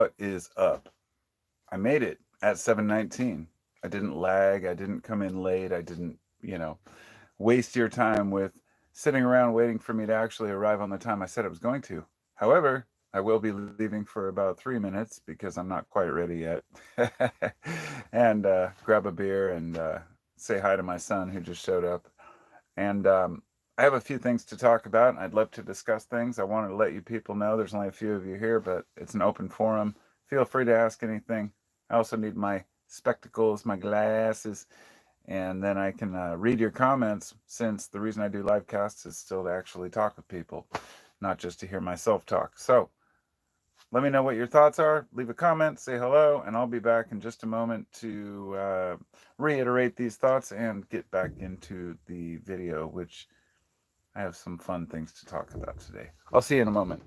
What is up? I made it at 7:19. I didn't lag. I didn't come in late. I didn't, waste your time with sitting around waiting for me to actually arrive on the time I said I was going to. However, I will be leaving for about 3 minutes because I'm not quite ready yet. And grab a beer and say hi to my son who just showed up. And I have a few things to talk about. I'd love to discuss things. I wanted to let you people know there's only a few of you here, but it's an open forum. Feel free to ask anything. I also need my spectacles, my glasses, and then I can read your comments, since the reason I do live casts is still to actually talk with people, not just to hear myself talk. So let me know what your thoughts are. Leave a comment, say hello, and I'll be back in just a moment to reiterate these thoughts and get back into the video, which I have some fun things to talk about today. I'll see you in a moment.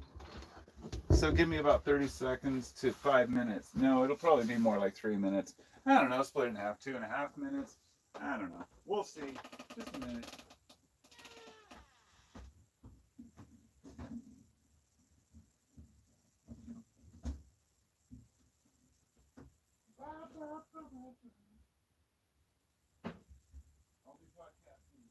So give me about 30 seconds to 5 minutes. No, it'll probably be more like 3 minutes. I don't know, split it in half, 2.5 minutes. I don't know. We'll see. Just a minute. I'll be podcasting.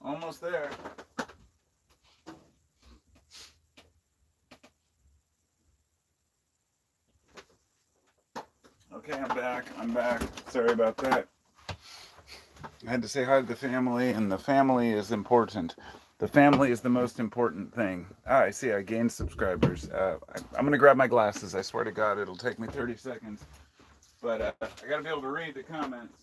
Almost there. Okay, I'm back. I'm back. Sorry about that. I had to say hi to the family, and the family is important. The family is the most important thing. I see. I gained subscribers. I'm going to grab my glasses. I swear to God, it'll take me 30 seconds. But I got to be able to read the comments.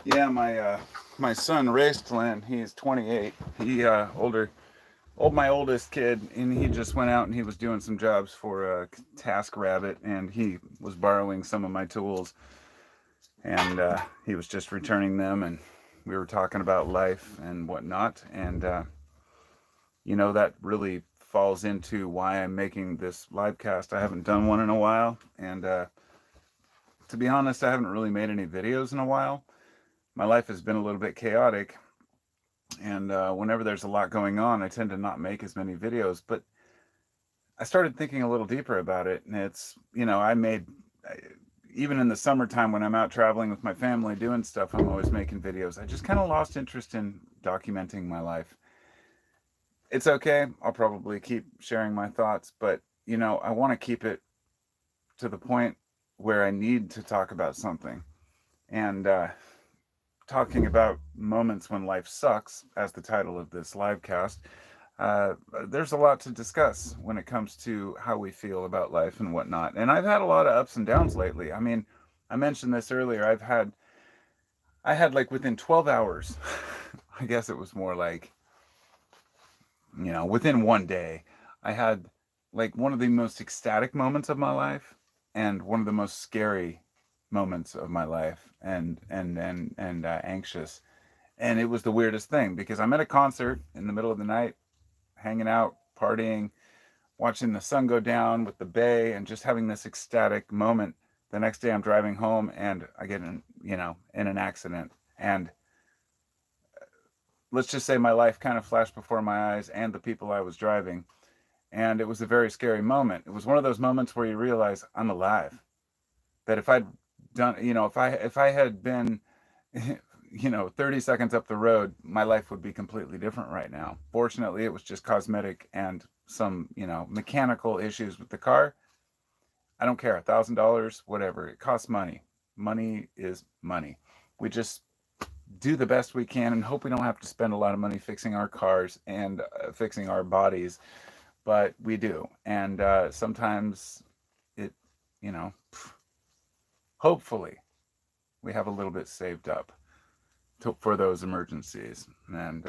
Yeah, my son raced Lynn. He's 28. He older. my oldest kid, and he just went out and he was doing some jobs for TaskRabbit, and he was borrowing some of my tools, and he was just returning them, and we were talking about life and whatnot, and that really falls into why I'm making this live cast. I haven't done one in a while, and to be honest, I haven't really made any videos in a while. My life has been a little bit chaotic, and whenever there's a lot going on, I tend to not make as many videos. But I started thinking a little deeper about it, and it's, even in the summertime when I'm out traveling with my family doing stuff, I'm always making videos. I just kind of lost interest in documenting my life. It's okay. I'll probably keep sharing my thoughts, but I want to keep it to the point where I need to talk about something. And talking about moments when life sucks, as the title of this live cast, uh, there's a lot to discuss when it comes to how we feel about life and whatnot. And I've had a lot of ups and downs lately. I mean, I mentioned this earlier. I had like within 12 hours, I guess it was more like, within one day, I had like one of the most ecstatic moments of my life and one of the most scary moments of my life, and anxious. And it was the weirdest thing because I'm at a concert in the middle of the night, hanging out, partying, watching the sun go down with the bay, and just having this ecstatic moment. The next day, I'm driving home and I get in an accident. And let's just say my life kind of flashed before my eyes and the people I was driving. And it was a very scary moment. It was one of those moments where you realize I'm alive. That if I'd done, if I had been 30 seconds up the road, my life would be completely different right now. Fortunately, it was just cosmetic and some, mechanical issues with the car. I don't care, $1,000, whatever. It costs money. Money is money. We just do the best we can and hope we don't have to spend a lot of money fixing our cars and fixing our bodies, but we do. And sometimes it, you know, hopefully we have a little bit saved up for those emergencies. And,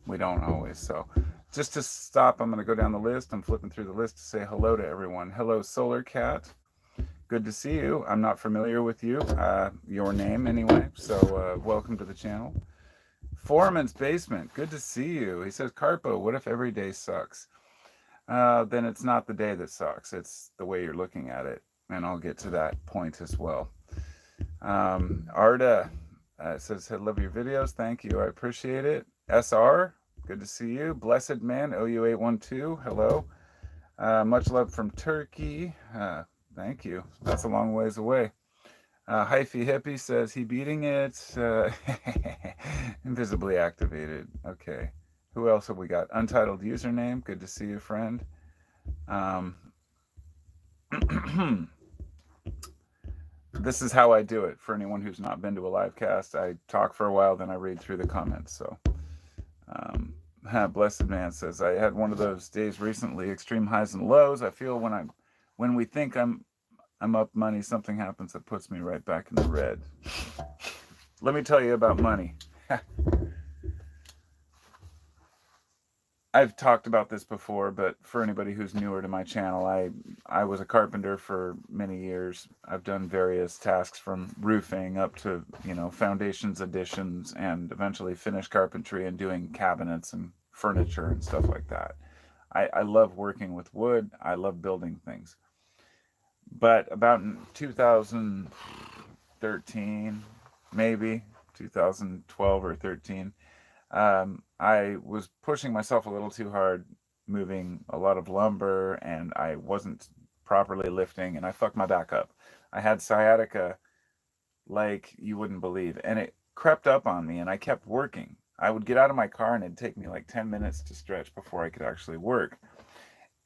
we don't always. So just to stop, I'm going to go down the list. I'm flipping through the list to say hello to everyone. Hello, Solar Cat. Good to see you. I'm not familiar with you, your name anyway. So welcome to the channel. Foreman's Basement. Good to see you. He says, Carpo, what if every day sucks? Then it's not the day that sucks. It's the way you're looking at it. And I'll get to that point as well. Arda says, I love your videos. Thank you. I appreciate it. SR, good to see you. Blessed Man, OU812, hello. Much love from Turkey. Thank you. That's a long ways away. Hyphy Hippie says, he beating it. Invisibly activated. Okay. Who else have we got? Untitled username. Good to see you, friend. This is how I do it for anyone who's not been to a live cast. I talk for a while, then I read through the comments. So, Blessed Man says, I had one of those days recently, extreme highs and lows. I feel when we think I'm up money, something happens that puts me right back in the red. Let me tell you about money. I've talked about this before, but for anybody who's newer to my channel, I was a carpenter for many years. I've done various tasks from roofing up to, foundations, additions, and eventually finished carpentry and doing cabinets and furniture and stuff like that. I love working with wood. I love building things. But about in 2013, maybe 2012 or 13, I was pushing myself a little too hard, moving a lot of lumber, and I wasn't properly lifting, and I fucked my back up. I had sciatica like you wouldn't believe, and it crept up on me, and I kept working. I would get out of my car, and it'd take me like 10 minutes to stretch before I could actually work.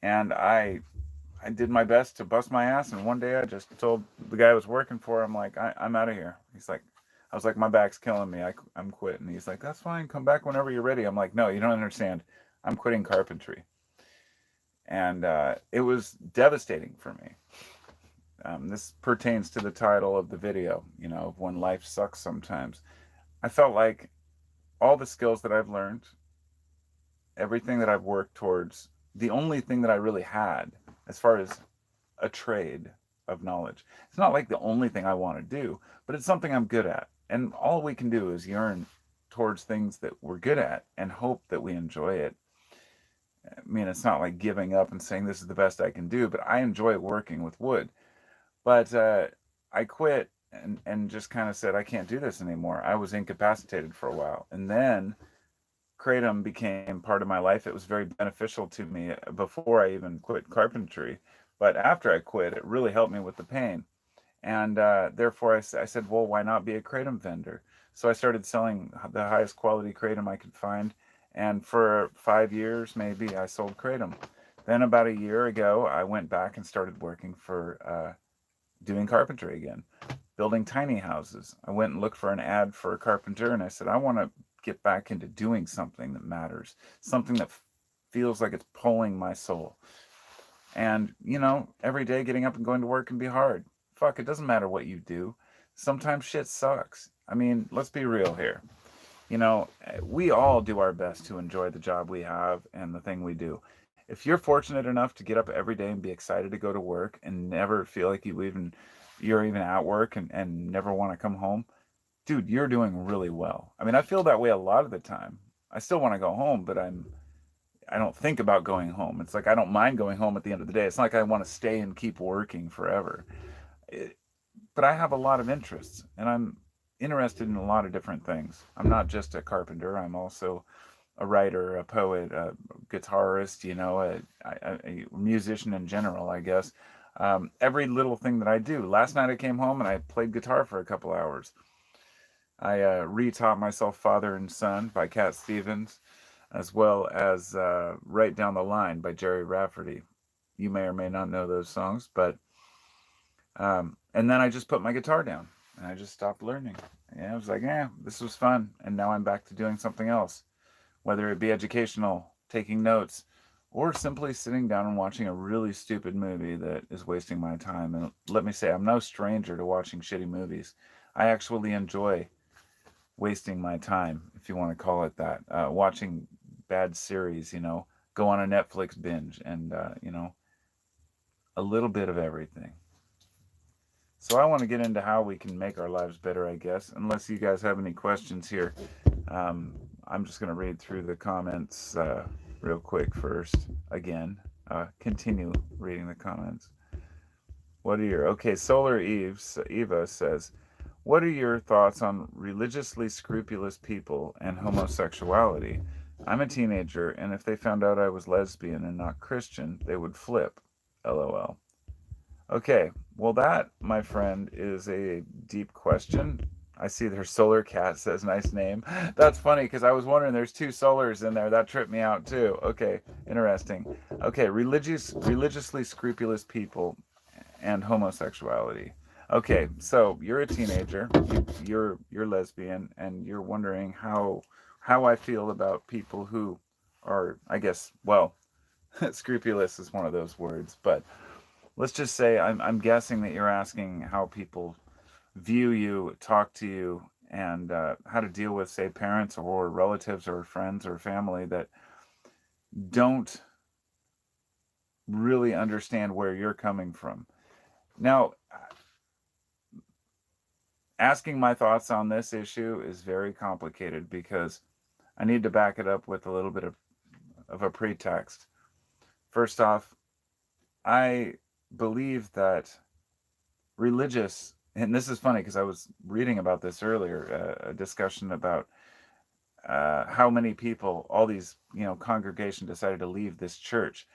And I did my best to bust my ass, and one day I just told the guy I was working for, I'm like, I'm out of here. I was like, my back's killing me. I'm quitting. He's like, that's fine. Come back whenever you're ready. I'm like, no, you don't understand. I'm quitting carpentry. And it was devastating for me. This pertains to the title of the video, of when life sucks sometimes. I felt like all the skills that I've learned everything that I've worked towards, the only thing that I really had as far as a trade of knowledge. It's not like the only thing I want to do, but it's something I'm good at. And all we can do is yearn towards things that we're good at and hope that we enjoy it. I mean, it's not like giving up and saying this is the best I can do, but I enjoy working with wood. But I quit and just kind of said, I can't do this anymore. I was incapacitated for a while. And then Kratom became part of my life. It was very beneficial to me before I even quit carpentry. But after I quit, it really helped me with the pain. And therefore, I said, well, why not be a Kratom vendor? So I started selling the highest quality Kratom I could find. And for 5 years, maybe, I sold Kratom. Then about a year ago, I went back and started working for doing carpentry again, building tiny houses. I went and looked for an ad for a carpenter, and I said, I want to get back into doing something that matters, something that feels like it's pulling my soul. And, every day getting up and going to work can be hard. Fuck, it doesn't matter what you do. Sometimes shit sucks. I mean, let's be real here. We all do our best to enjoy the job we have and the thing we do. If you're fortunate enough to get up every day and be excited to go to work and never feel like you're even at work and never want to come home, dude, you're doing really well. I mean, I feel that way a lot of the time. I still want to go home, but I don't think about going home. It's like I don't mind going home at the end of the day. It's not like I want to stay and keep working forever. It, but I have a lot of interests, and I'm interested in a lot of different things. I'm not just a carpenter. I'm also a writer, a poet, a guitarist, a musician in general, I guess. Every little thing that I do. Last night I came home and I played guitar for a couple hours. I re-taught myself Father and Son by Cat Stevens, as well as Right Down the Line by Jerry Rafferty. You may or may not know those songs, but and then I just put my guitar down and I just stopped learning. And I was like, this was fun. And now I'm back to doing something else, whether it be educational, taking notes, or simply sitting down and watching a really stupid movie that is wasting my time. And let me say, I'm no stranger to watching shitty movies. I actually enjoy wasting my time, if you want to call it that, watching bad series, go on a Netflix binge and, a little bit of everything. So I want to get into how we can make our lives better, I guess, unless you guys have any questions here. I'm just going to read through the comments real quick first. Again, continue reading the comments. Okay, Solar Eva says, what are your thoughts on religiously scrupulous people and homosexuality? I'm a teenager, and if they found out I was lesbian and not Christian, they would flip. LOL. Okay, well, that, my friend, is a deep question. I see there's Solar Cat says, nice name. That's funny because I was wondering there's two Solars in there. That tripped me out too. Okay, interesting. Okay, religiously scrupulous people and homosexuality. Okay, so you're a teenager, you're lesbian, and you're wondering how I feel about people who are, I guess, well, scrupulous is one of those words, but let's just say I'm guessing that you're asking how people view you, talk to you, and how to deal with, say, parents or relatives or friends or family that don't really understand where you're coming from. Now, asking my thoughts on this issue is very complicated because I need to back it up with a little bit of a pretext. First off, I believe that religious, and this is funny because I was reading about this earlier, a discussion about how many people, all these, congregation decided to leave this church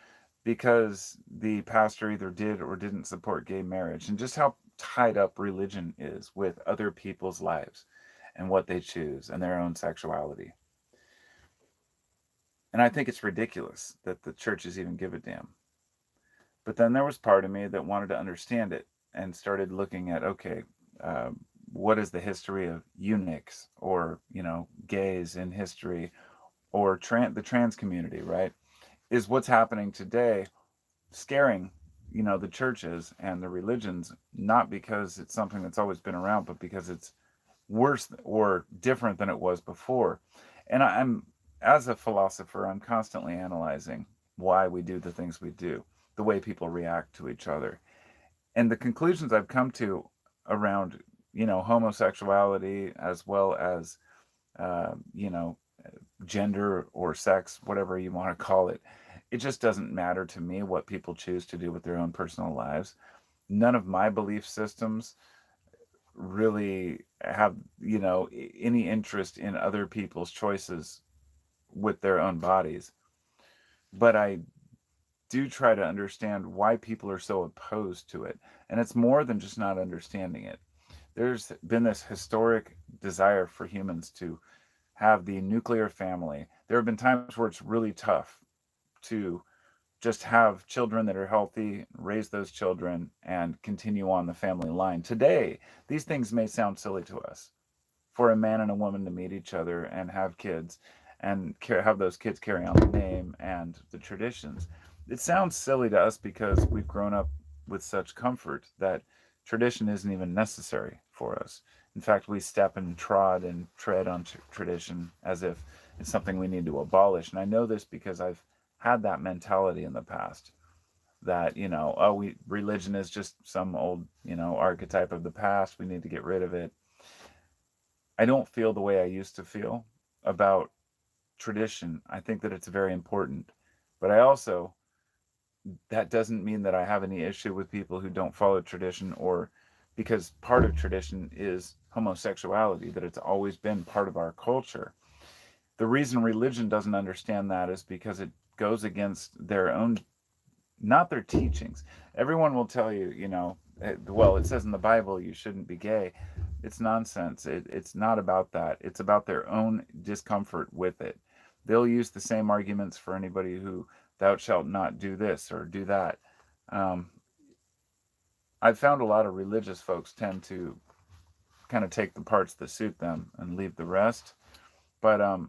because the pastor either did or didn't support gay marriage, and just how tied up religion is with other people's lives and what they choose and their own sexuality. And I think it's ridiculous that the churches even give a damn. But then there was part of me that wanted to understand it and started looking at, okay, what is the history of eunuchs or, gays in history, or the trans community, right? Is what's happening today scaring, the churches and the religions, not because it's something that's always been around, but because it's worse or different than it was before. And as a philosopher, I'm constantly analyzing why we do the things we do, the way people react to each other. And the conclusions I've come to around, homosexuality, as well as, uh, you know, gender or sex, whatever you want to call it, it just doesn't matter to me what people choose to do with their own personal lives. None of my belief systems really have, any interest in other people's choices with their own bodies. But I do try to understand why people are so opposed to it. And it's more than just not understanding it. There's been this historic desire for humans to have the nuclear family. There have been times where it's really tough to just have children that are healthy, raise those children, and continue on the family line. Today, these things may sound silly to us, for a man and a woman to meet each other and have kids and have those kids carry on the name and the traditions. It sounds silly to us because we've grown up with such comfort that tradition isn't even necessary for us. In fact, we step and trod and tread on tradition as if it's something we need to abolish. And I know this because I've had that mentality in the past, that, oh, religion is just some old, archetype of the past. We need to get rid of it. I don't feel the way I used to feel about tradition. I think that it's very important. But I also, that doesn't mean that I have any issue with people who don't follow tradition, or because part of tradition is homosexuality, that it's always been part of our culture. The reason religion doesn't understand that is because it goes against their own, not their teachings. Everyone will tell you, well, it says in the Bible you shouldn't be gay. It's nonsense. It's not about that. It's about their own discomfort with it. They'll use the same arguments for anybody who, thou shalt not do this or do that. Um, I've found a lot of religious folks tend to kind of take the parts that suit them and leave the rest. But I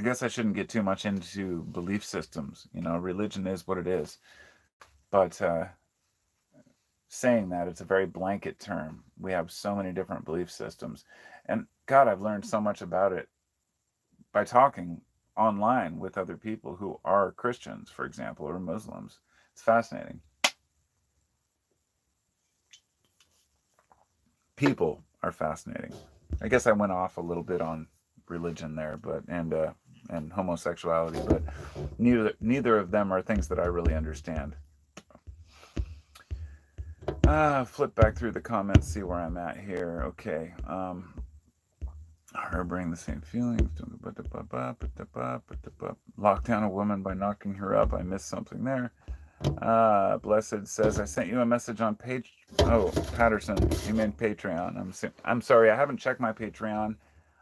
guess I shouldn't get too much into belief systems. Religion is what it is. But saying that, it's a very blanket term. We have so many different belief systems. And God, I've learned so much about it by talking online with other people who are Christians, for example, or Muslims. It's fascinating. People are fascinating. I guess I went off a little bit on religion there, but and homosexuality, but neither of them are things that I really understand. Flip back through the comments, see where I'm at here. Okay. Harboring the same feelings. Lock down a woman by knocking her up. I missed something there. Blessed says, I sent you a message on page. Oh, Patterson, you meant Patreon. I'm sorry, I haven't checked my Patreon.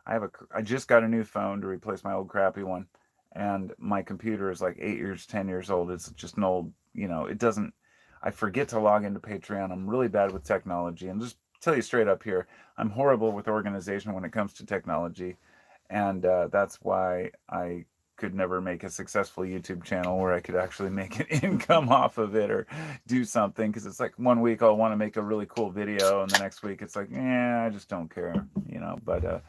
I just got a new phone to replace my old crappy one, and my computer is like 8 years, 10 years old. It's just an old, it doesn't. I forget to log into Patreon. I'm really bad with technology, and just tell you straight up here, I'm horrible with organization when it comes to technology, and that's why I could never make a successful YouTube channel where I could actually make an income off of it or do something. Because it's like one week I'll want to make a really cool video, and the next week it's like, I just don't care, But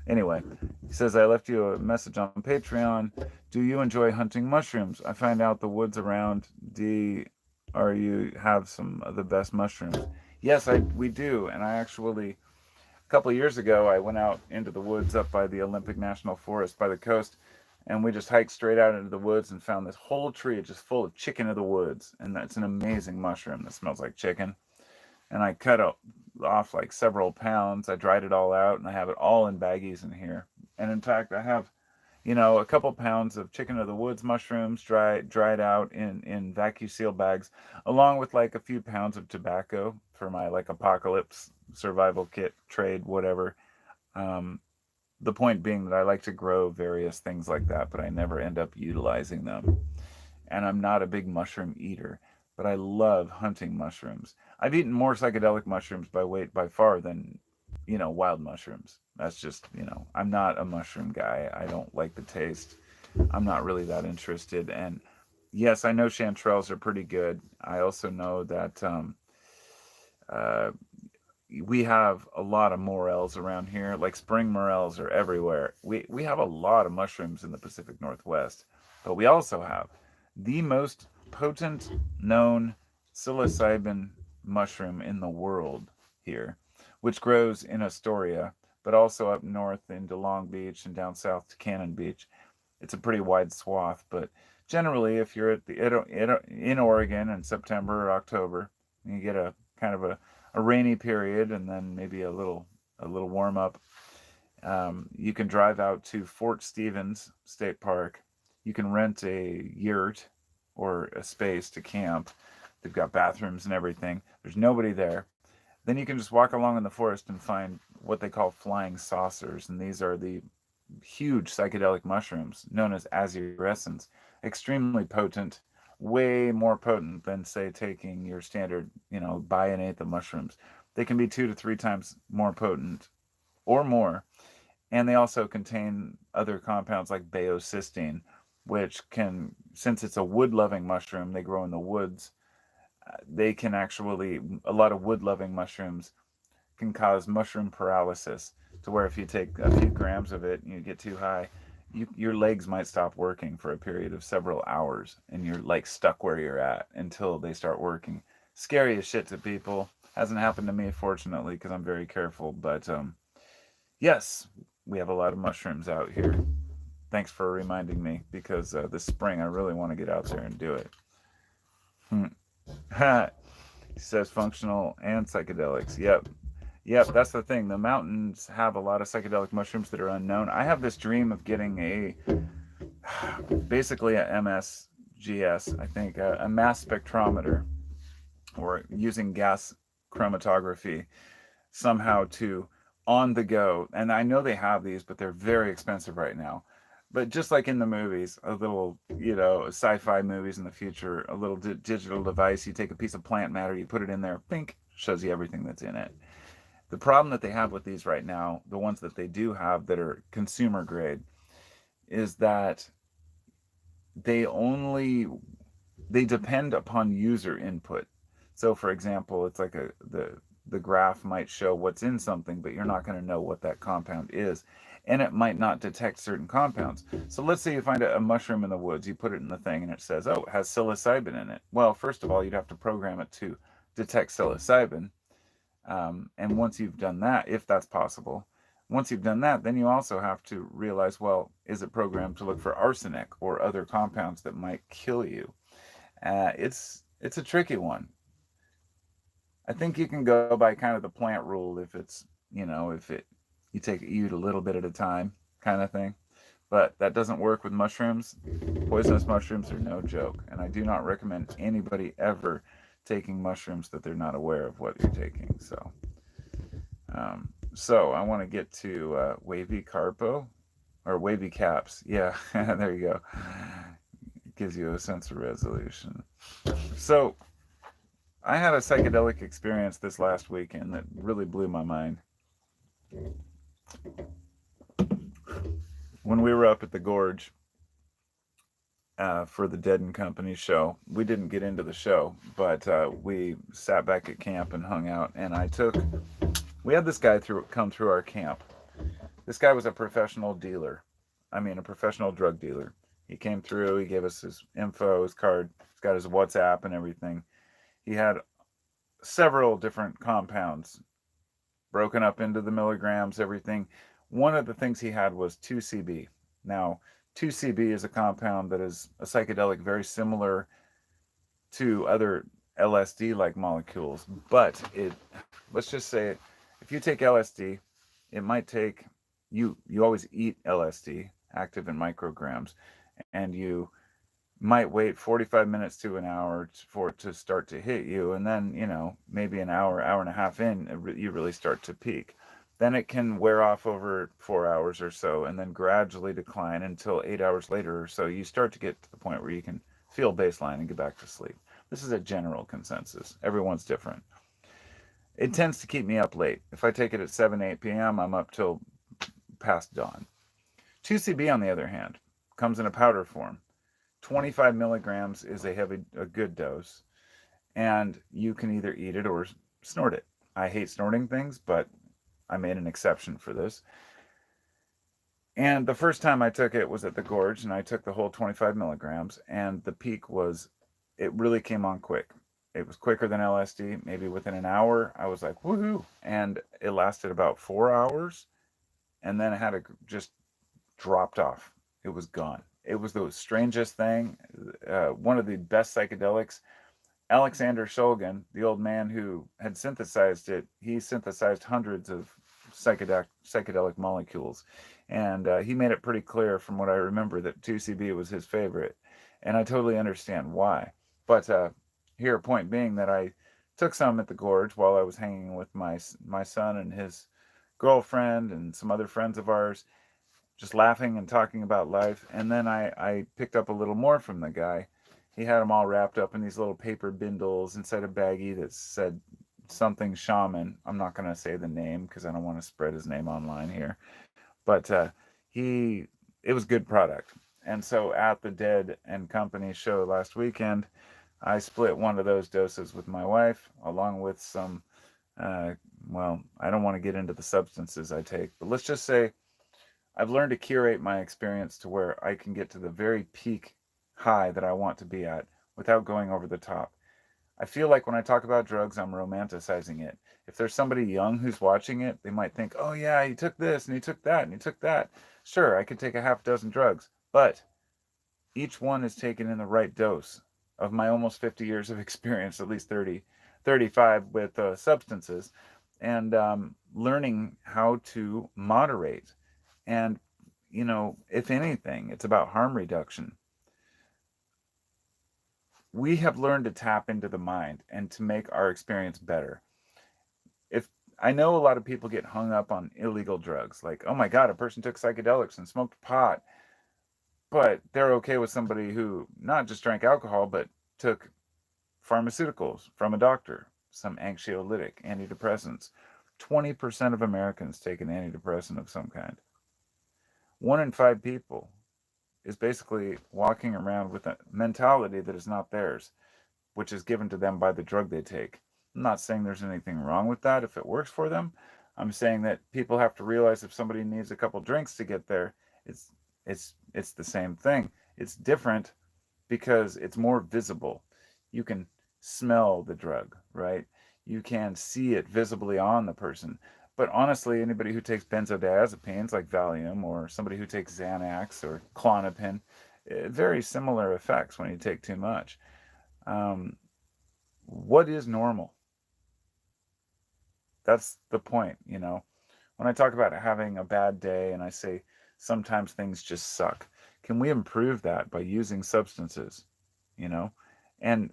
anyway, he says, I left you a message on Patreon. Do you enjoy hunting mushrooms? I find out the woods around DRU have some of the best mushrooms. Yes, we do. And I actually, a couple of years ago, I went out into the woods up by the Olympic National Forest by the coast, and we just hiked straight out into the woods and found this whole tree just full of chicken of the woods. And that's an amazing mushroom that smells like chicken. And I cut off like several pounds. I dried it all out, and I have it all in baggies in here. And in fact, I have, a couple pounds of chicken of the woods mushrooms dried out in vacuum seal bags, along with like a few pounds of tobacco for my like apocalypse survival kit trade, whatever. Um, the point being that I like to grow various things like that, but I never end up utilizing them. And I'm not a big mushroom eater, but I love hunting mushrooms. I've eaten more psychedelic mushrooms by weight by far than, wild mushrooms. That's just, I'm not a mushroom guy. I don't like the taste. I'm not really that interested. And yes, I know chanterelles are pretty good. I also know that uh, we have a lot of morels around here. Like spring morels are everywhere. We have a lot of mushrooms in the Pacific Northwest, but we also have the most potent known psilocybin mushroom in the world here, which grows in Astoria, but also up north into Long Beach and down south to Cannon Beach. It's a pretty wide swath, but generally, if you're at in Oregon in September or October, you get a kind of a rainy period and then maybe a little warm up. You can drive out to Fort Stevens State Park. You can rent a yurt or a space to camp. They've got bathrooms and everything. There's nobody there. Then you can just walk along in the forest and find what they call flying saucers, and these are the huge psychedelic mushrooms known as azurescens. Extremely potent, way more potent than, say, taking your standard, buy an eighth of mushrooms. They can be 2 to 3 times more potent or more, and they also contain other compounds like baeocystin, which can, since it's a wood-loving mushroom, they grow in the woods. They can actually, a lot of wood-loving mushrooms can cause mushroom paralysis, to where if you take a few grams of it and you get too high, your legs might stop working for a period of several hours, and you're like stuck where you're at until they start working. Scary as shit to people. Hasn't happened to me, fortunately, because I'm very careful. But yes, we have a lot of mushrooms out here. Thanks for reminding me, because this spring I really want to get out there and do it. He says functional and psychedelics. Yep. Yep, that's the thing. The mountains have a lot of psychedelic mushrooms that are unknown. I have this dream of getting basically a MSGS, I think, a mass spectrometer, or using gas chromatography somehow to, on the go. And I know they have these, but they're very expensive right now. But just like in the movies, a little, sci-fi movies in the future, a little digital device, you take a piece of plant matter, you put it in there, pink, shows you everything that's in it. The problem that they have with these right now, the ones that they do have that are consumer grade, is that they only they depend upon user input. So, for example, it's like the graph might show what's in something, but you're not going to know what that compound is, and it might not detect certain compounds. So, let's say you find a mushroom in the woods, you put it in the thing, and it says, "Oh, it has psilocybin in it." Well, first of all, you'd have to program it to detect psilocybin. And once you've done that, if that's possible, once you've done that, then you also have to realize, well, is it programmed to look for arsenic or other compounds that might kill you? It's a tricky one. I think you can go by kind of the plant rule, if it's, if it you take it eat a little bit at a time kind of thing. But that doesn't work with mushrooms. Poisonous mushrooms are no joke, and I do not recommend anybody ever taking mushrooms that they're not aware of what you're taking. So I want to get to wavy carpo, or wavy caps. Yeah, there you go. It gives you a sense of resolution. So I had a psychedelic experience this last weekend that really blew my mind. When we were up at the Gorge for the Dead and Company show, we didn't get into the show, but we sat back at camp and hung out. And we had this guy come through our camp. This guy was a professional dealer. I mean, a professional drug dealer. He came through. He gave us his info, his card. He's got his WhatsApp and everything. He had several different compounds broken up into the milligrams, everything. One of the things he had was 2CB. Now, 2CB is a compound that is a psychedelic very similar to other LSD-like molecules, but let's just say, if you take LSD, it might take you always eat LSD, active in micrograms, and you might wait 45 minutes to an hour for it to start to hit you, and then maybe an hour and a half in, you really start to peak. Then it can wear off over 4 hours or so, and then gradually decline until 8 hours later or so you start to get to the point where you can feel baseline and get back to sleep. This is a general consensus. Everyone's different. It tends to keep me up late. If I take it at 7, 8 p.m., I'm up till past dawn. 2CB, on the other hand, comes in a powder form. 25 milligrams is a good dose, and you can either eat it or snort it. I hate snorting things, but I made an exception for this. And the first time I took it was at the Gorge, and I took the whole 25 milligrams, and the peak was, it really came on quick. It was quicker than LSD. Maybe within an hour, I was like, woohoo. And it lasted about 4 hours, and then it had just dropped off. It was gone. It was the strangest thing. One of the best psychedelics. Alexander Shulgin, the old man who had synthesized it, he synthesized hundreds of psychedelic molecules. And he made it pretty clear from what I remember that 2CB was his favorite. And I totally understand why. But here, point being that I took some at the Gorge while I was hanging with my son and his girlfriend and some other friends of ours, just laughing and talking about life. And then I picked up a little more from the guy. He had them all wrapped up in these little paper bindles inside a baggie that said something shaman. I'm not going to say the name because I don't want to spread his name online here. But he, it was good product. And so at the Dead and Company show last weekend, I split one of those doses with my wife, along with some, uh, well, I don't want to get into the substances I take, but let's just say I've learned to curate my experience to where I can get to the very peak high that I want to be at without going over the top. I feel like when I talk about drugs, I'm romanticizing it. If there's somebody young who's watching it, they might think, oh, yeah, he took this and he took that and he took that. Sure, I could take a half dozen drugs, but each one is taken in the right dose. Of my almost 50 years of experience, at least 30, 35 with substances, and learning how to moderate. And, if anything, it's about harm reduction. We have learned to tap into the mind and to make our experience better. If I know a lot of people get hung up on illegal drugs, like, oh my God, a person took psychedelics and smoked pot, but they're okay with somebody who not just drank alcohol, but took pharmaceuticals from a doctor, some anxiolytic, antidepressants. 20% of Americans take an antidepressant of some kind. 1 in 5 people is basically walking around with a mentality that is not theirs, which is given to them by the drug they take. I'm not saying there's anything wrong with that if it works for them. I'm saying that people have to realize if somebody needs a couple drinks to get there, it's it's the same thing. It's different because it's more visible. You can smell the drug, right? You can see it visibly on the person. But honestly, anybody who takes benzodiazepines like Valium, or somebody who takes Xanax or Klonopin, very similar effects when you take too much. Um, what is normal? That's the point. When I talk about having a bad day and I say sometimes things just suck, can we improve that by using substances? You know, and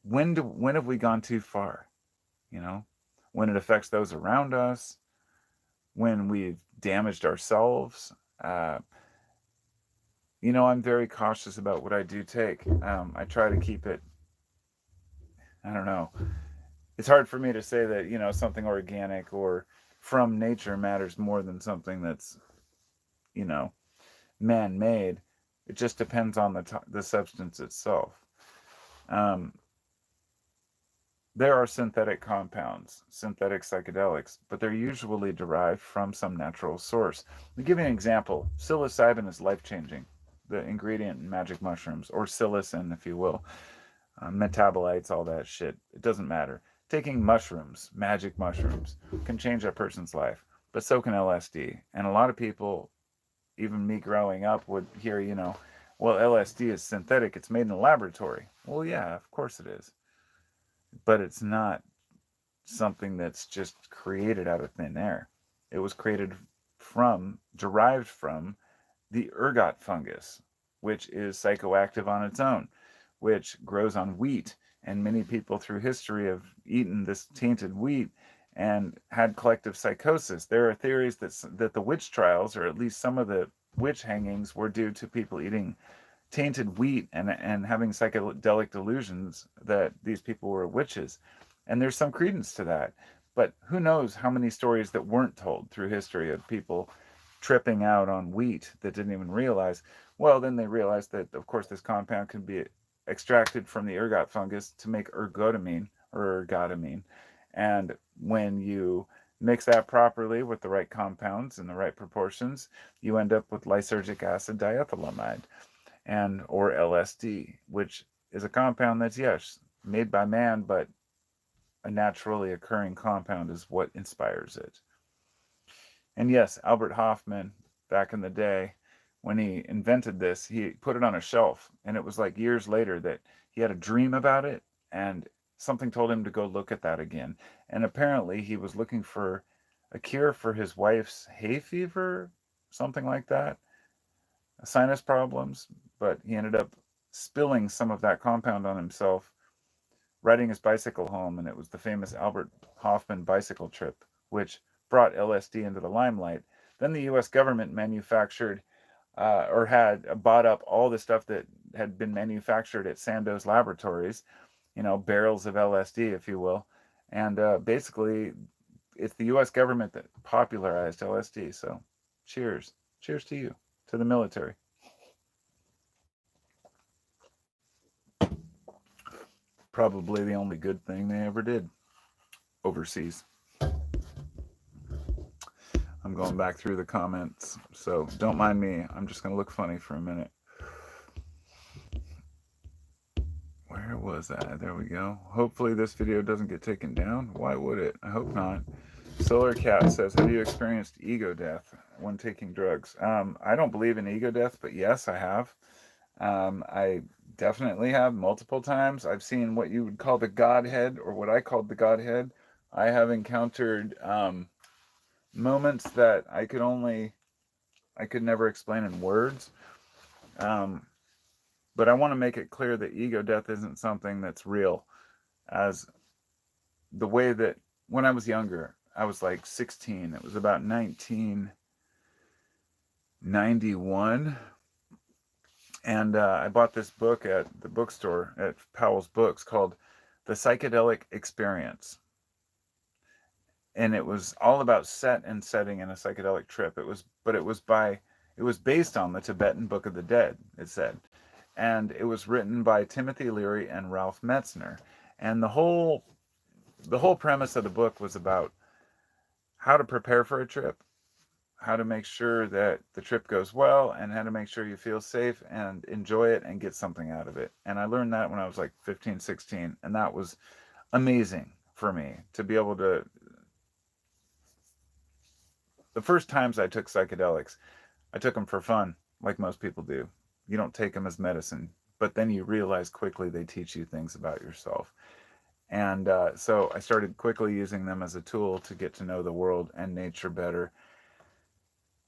when have we gone too far? You know, when it affects those around us, when we've damaged ourselves. Uh, I'm very cautious about what I do take. I try to keep it. I don't know. It's hard for me to say that something organic or from nature matters more than something that's you know man-made. It just depends on the substance itself. Um, there are synthetic compounds, synthetic psychedelics, but they're usually derived from some natural source. I'll give you an example. Psilocybin is life-changing. The ingredient in magic mushrooms, or psilocin, if you will, metabolites, all that shit. It doesn't matter. Taking mushrooms, magic mushrooms, can change a person's life, but so can LSD. And a lot of people, even me growing up, would hear, well, LSD is synthetic. It's made in a laboratory. Well, yeah, of course it is. But it's not something that's just created out of thin air. It was derived from the ergot fungus, which is psychoactive on its own, which grows on wheat. And many people through history have eaten this tainted wheat and had collective psychosis. There are theories that the witch trials, or at least some of the witch hangings, were due to people eating tainted wheat and having psychedelic delusions that these people were witches. And there's some credence to that. But who knows how many stories that weren't told through history of people tripping out on wheat that didn't even realize. Well, then they realized that, of course, this compound can be extracted from the ergot fungus to make ergotamine or ergotamine. And when you mix that properly with the right compounds in the right proportions, you end up with lysergic acid diethylamide, and or LSD, which is a compound that's, yes, made by man, but a naturally occurring compound is what inspires it. And yes, Albert Hofmann, back in the day, when he invented this, he put it on a shelf. And it was like years later that he had a dream about it. And something told him to go look at that again. And apparently he was looking for a cure for his wife's hay fever, something like that, sinus problems. But he ended up spilling some of that compound on himself riding his bicycle home, and it was the famous Albert Hoffman bicycle trip, which brought LSD into the limelight. Then the U.S. government manufactured or had bought up all the stuff that had been manufactured at Sandoz Laboratories, barrels of LSD, if you will. And basically, it's the U.S. government that popularized LSD. So, cheers. Cheers to you, to the military. Probably the only good thing they ever did overseas. I'm going back through the comments, so don't mind me. I'm just going to look funny for a minute. Where was that? There we go. Hopefully this video doesn't get taken down. Why would it? I hope not. Solar Cat says, have you experienced ego death when taking drugs? I don't believe in ego death, but yes, I have. I definitely have multiple times. I've seen what you would call the Godhead, or what I called the Godhead. I have encountered moments that I could never explain in words. But I want to make it clear that ego death isn't something that's real. As the way that when I was younger, I was like 16. It was about 1991. And I bought this book at the bookstore at Powell's Books called The Psychedelic Experience. And it was all about set and setting in a psychedelic trip. It was based on the Tibetan Book of the Dead, it said. And it was written by Timothy Leary and Ralph Metzner. And the whole premise of the book was about how to prepare for a trip, how to make sure that the trip goes well, and how to make sure you feel safe and enjoy it and get something out of it. And I learned that when I was like 15, 16, and that was amazing for me to be able to. The first times I took psychedelics, I took them for fun, like most people do. You don't take them as medicine, but then you realize quickly they teach you things about yourself. And so I started quickly using them as a tool to get to know the world and nature better.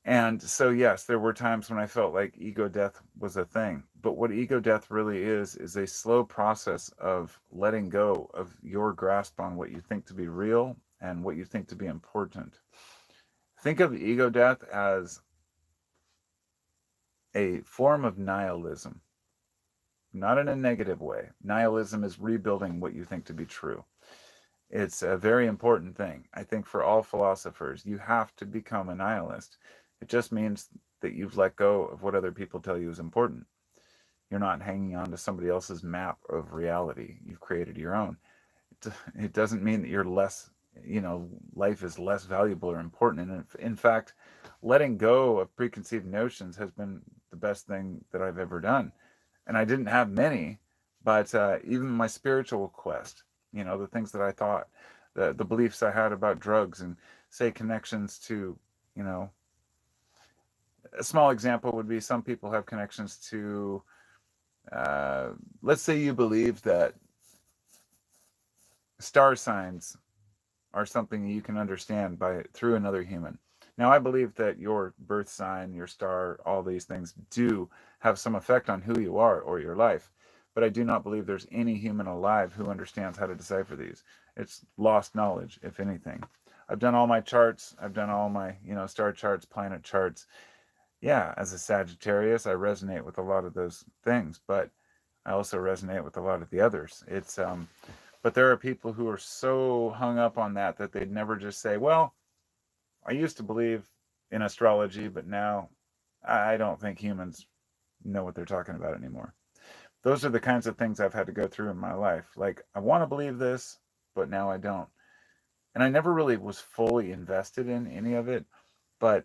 And so, yes, there were times when I felt like ego death was a thing. But what ego death really is a slow process of letting go of your grasp on what you think to be real and what you think to be important. Think of ego death as a form of nihilism, not in a negative way. Nihilism is rebuilding what you think to be true. It's a very important thing. I think for all philosophers, you have to become a nihilist. It just means that you've let go of what other people tell you is important. You're not hanging on to somebody else's map of reality. You've created your own. It doesn't mean that you're less, life is less valuable or important. And in fact, letting go of preconceived notions has been the best thing that I've ever done. And I didn't have many, but even my spiritual quest, the things that I thought, the beliefs I had about drugs, and say connections to, you know, a small example would be some people have connections to, uh, let's say you believe that star signs are something you can understand by through another human. Now, I believe that your birth sign, your star, all these things do have some effect on who you are or your life, but I do not believe there's any human alive who understands how to decipher these. It's lost knowledge, if anything. I've done all my charts. I've done all my, star charts, planet charts. Yeah, as a Sagittarius, I resonate with a lot of those things, but I also resonate with a lot of the others. But there are people who are so hung up on that they'd never just say, well, I used to believe in astrology, but now I don't think humans know what they're talking about anymore. Those are the kinds of things I've had to go through in my life. Like, I want to believe this, but now I don't. And I never really was fully invested in any of it, but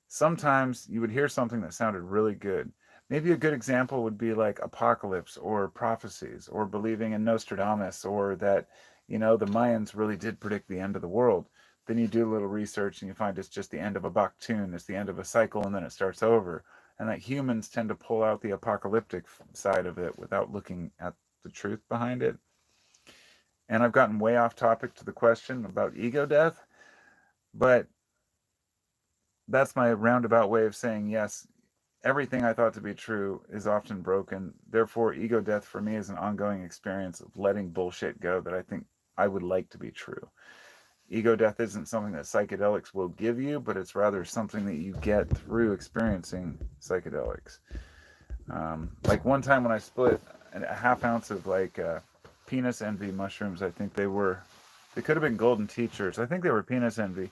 sometimes you would hear something that sounded really good. Maybe a good example would be like apocalypse or prophecies or believing in Nostradamus, or that, the Mayans really did predict the end of the world. Then you do a little research and you find it's just the end of a Baktun, it's the end of a cycle, and then it starts over. And that humans tend to pull out the apocalyptic side of it without looking at the truth behind it. And I've gotten way off topic to the question about ego death, but that's my roundabout way of saying yes, everything I thought to be true is often broken. Therefore, ego death for me is an ongoing experience of letting bullshit go that I think I would like to be true. Ego death isn't something that psychedelics will give you, but it's rather something that you get through experiencing psychedelics. Like one time when I split a half ounce of penis envy mushrooms, I think they could have been golden teachers. I think they were penis envy,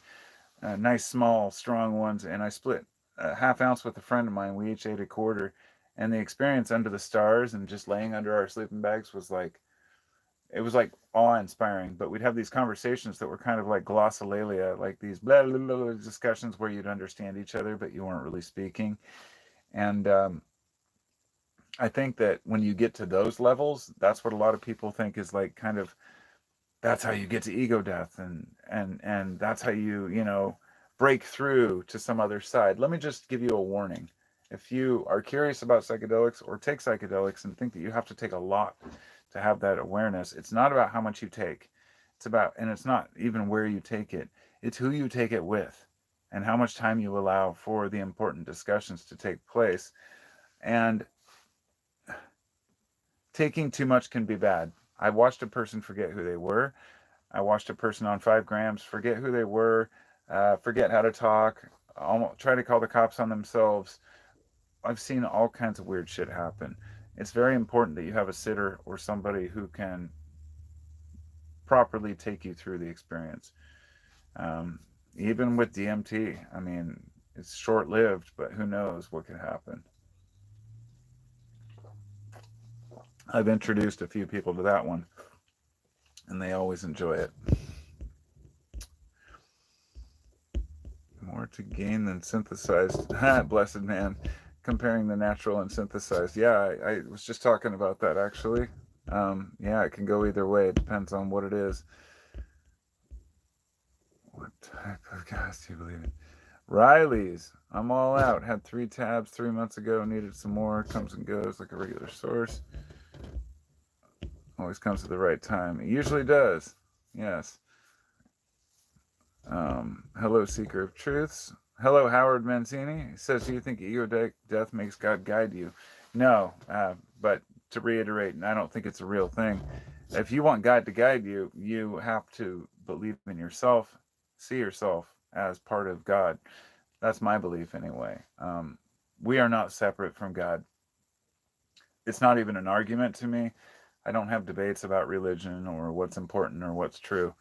nice, small, strong ones. And I split a half ounce with a friend of mine. We each ate a quarter. And the experience under the stars and just laying under our sleeping bags was it was like awe-inspiring. But we'd have these conversations that were kind of like glossolalia, like these blah, blah, blah discussions where you'd understand each other, but you weren't really speaking. And I think that when you get to those levels, that's what a lot of people think is like kind of, that's how you get to ego death, and that's how you break through to some other side. Let me just give you a warning. If you are curious about psychedelics or take psychedelics and think that you have to take a lot to have that awareness, it's not about how much you take. And it's not even where you take it. It's who you take it with and how much time you allow for the important discussions to take place. And taking too much can be bad. I watched a person forget who they were. I watched a person on 5 grams forget who they were, forget how to talk, almost try to call the cops on themselves. I've seen all kinds of weird shit happen. It's very important that you have a sitter or somebody who can properly take you through the experience. Um, Even with DMT, I mean, it's short lived, but who knows what could happen. I've introduced a few people to that one, and they always enjoy it. More to gain than synthesized. Blessed man. Comparing the natural and synthesized. Yeah, I was just talking about that actually. Yeah, it can go either way. It depends on what it is. What type of gas do you believe in? Riley's. I'm all out. Had 3 tabs 3 months ago. Needed some more. Comes and goes like a regular source. Always comes at the right time. It usually does. Yes. Hello, Seeker of Truths. Hello, Howard Mancini. He says, do you think ego death makes God guide you? No, but to reiterate, I don't think it's a real thing. If you want God to guide you, you have to believe in yourself, see yourself as part of God. That's my belief anyway. We are not separate from God. It's not even an argument to me. I don't have debates about religion or what's important or what's true.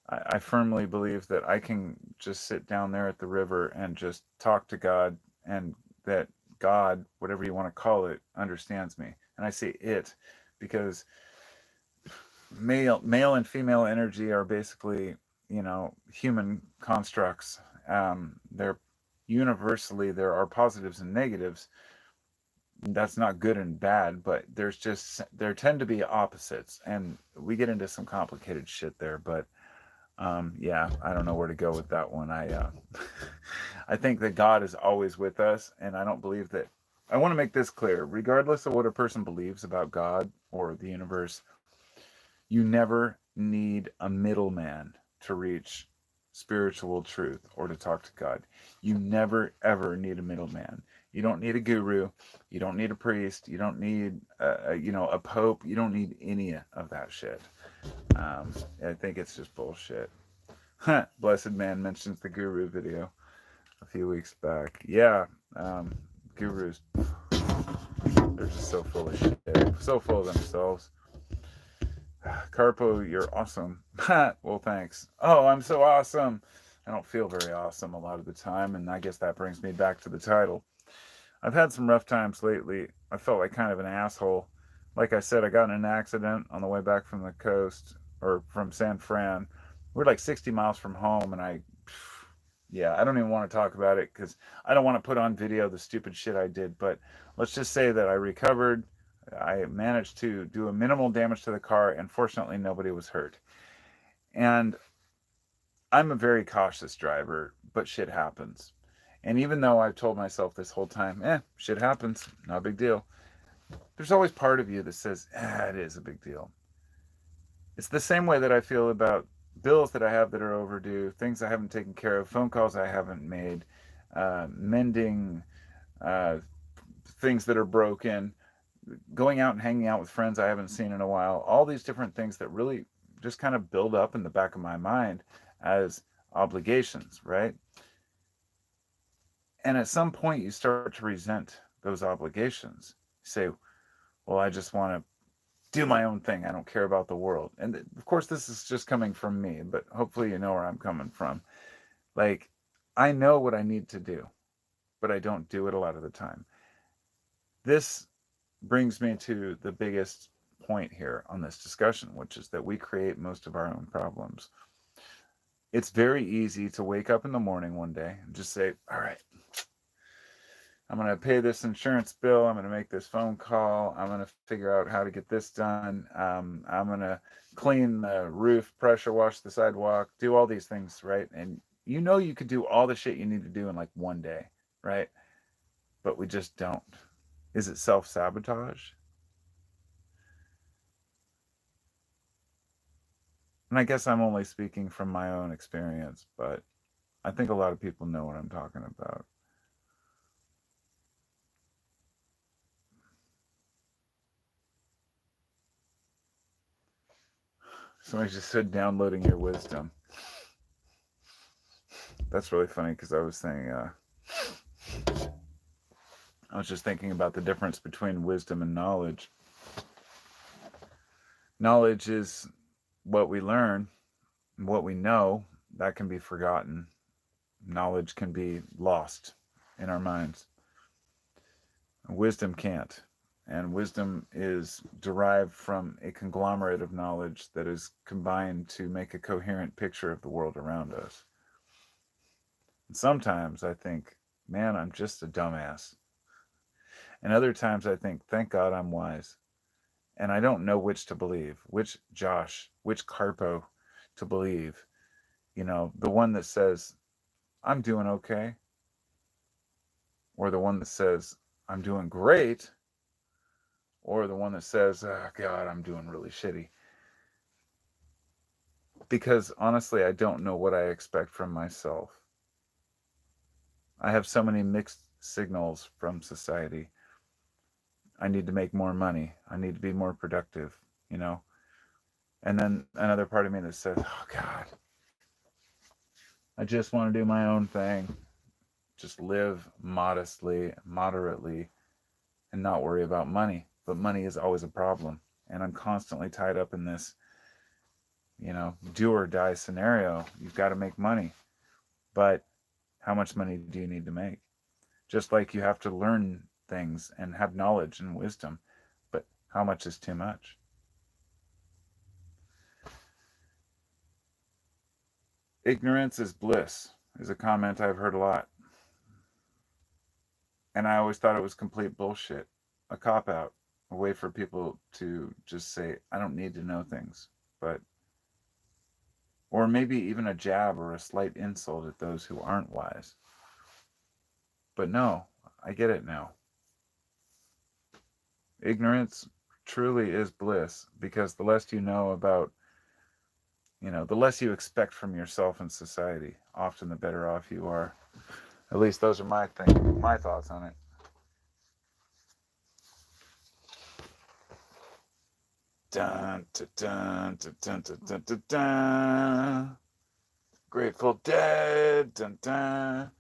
I firmly believe that I can just sit down there at the river and just talk to God, and that God, whatever you want to call it, understands me. And I say it because male and female energy are basically, human constructs. They're universally, there are positives and negatives. That's not good and bad, but there tend to be opposites, and we get into some complicated shit there. But yeah, I don't know where to go with that one. I think that God is always with us, and I don't believe that. I want to make this clear: regardless of what a person believes about God or the universe, you never need a middleman to reach spiritual truth or to talk to God. You never ever need a middleman. You don't need a guru. You don't need a priest. You don't need a pope. You don't need any of that shit. I think it's just bullshit. Blessed Man mentions the guru video a few weeks back. Yeah, gurus, they're just so full of shit. So full of themselves. Carpo, you're awesome. Well, thanks. Oh, I'm so awesome. I don't feel very awesome a lot of the time, and I guess that brings me back to the title. I've had some rough times lately. I felt like kind of an asshole. Like I said, I got in an accident on the way back from the coast, or from San Fran, we're like 60 miles from home, and yeah, I don't even want to talk about it because I don't want to put on video the stupid shit I did. But let's just say that I recovered. I managed to do a minimal damage to the car, and fortunately, nobody was hurt. And I'm a very cautious driver, but shit happens. And even though I've told myself this whole time, shit happens, not a big deal, there's always part of you that says, it is a big deal. It's the same way that I feel about bills that I have that are overdue, things I haven't taken care of, phone calls I haven't made, mending uh, things that are broken, going out and hanging out with friends I haven't seen in a while, all these different things that really just kind of build up in the back of my mind as obligations, right? And at some point, you start to resent those obligations. You say, well, I just want to do my own thing. I don't care about the world. And of course, this is just coming from me, but hopefully, you know where I'm coming from. Like, I know what I need to do, but I don't do it a lot of the time. This brings me to the biggest point here on this discussion, which is that we create most of our own problems. It's very easy to wake up in the morning one day and just say, all right, I'm going to pay this insurance bill. I'm going to make this phone call. I'm going to figure out how to get this done. I'm going to clean the roof, pressure wash the sidewalk, do all these things, right? And you know you could do all the shit you need to do in like one day, right? But we just don't. Is it self-sabotage? And I guess I'm only speaking from my own experience, but I think a lot of people know what I'm talking about. Somebody just said downloading your wisdom. That's really funny because I was just thinking about the difference between wisdom and knowledge. Knowledge is what we learn, what we know, that can be forgotten. Knowledge can be lost in our minds. Wisdom can't. And wisdom is derived from a conglomerate of knowledge that is combined to make a coherent picture of the world around us. And sometimes I think, man, I'm just a dumbass. And other times I think, thank God I'm wise. And I don't know which to believe, which Josh, which Carpo to believe. You know, the one that says, I'm doing okay, or the one that says, I'm doing great, or the one that says, oh, God, I'm doing really shitty. Because honestly, I don't know what I expect from myself. I have so many mixed signals from society. I need to make more money. I need to be more productive, you know? And then another part of me that says, oh, God, I just want to do my own thing. Just live modestly, moderately, and not worry about money. But money is always a problem. And I'm constantly tied up in this, do or die scenario. You've got to make money. But how much money do you need to make? Just like you have to learn things and have knowledge and wisdom. But how much is too much? Ignorance is bliss is a comment I've heard a lot. And I always thought it was complete bullshit, a cop out, a way for people to just say, I don't need to know things. But, or maybe even a jab or a slight insult at those who aren't wise. But no, I get it now. Ignorance truly is bliss because the less you know about, the less you expect from yourself and society, often the better off you are. At least those are my thoughts on it. Dun, dun, dun, dun, dun, dun, dun, dun. Grateful Dead. Dun, dun.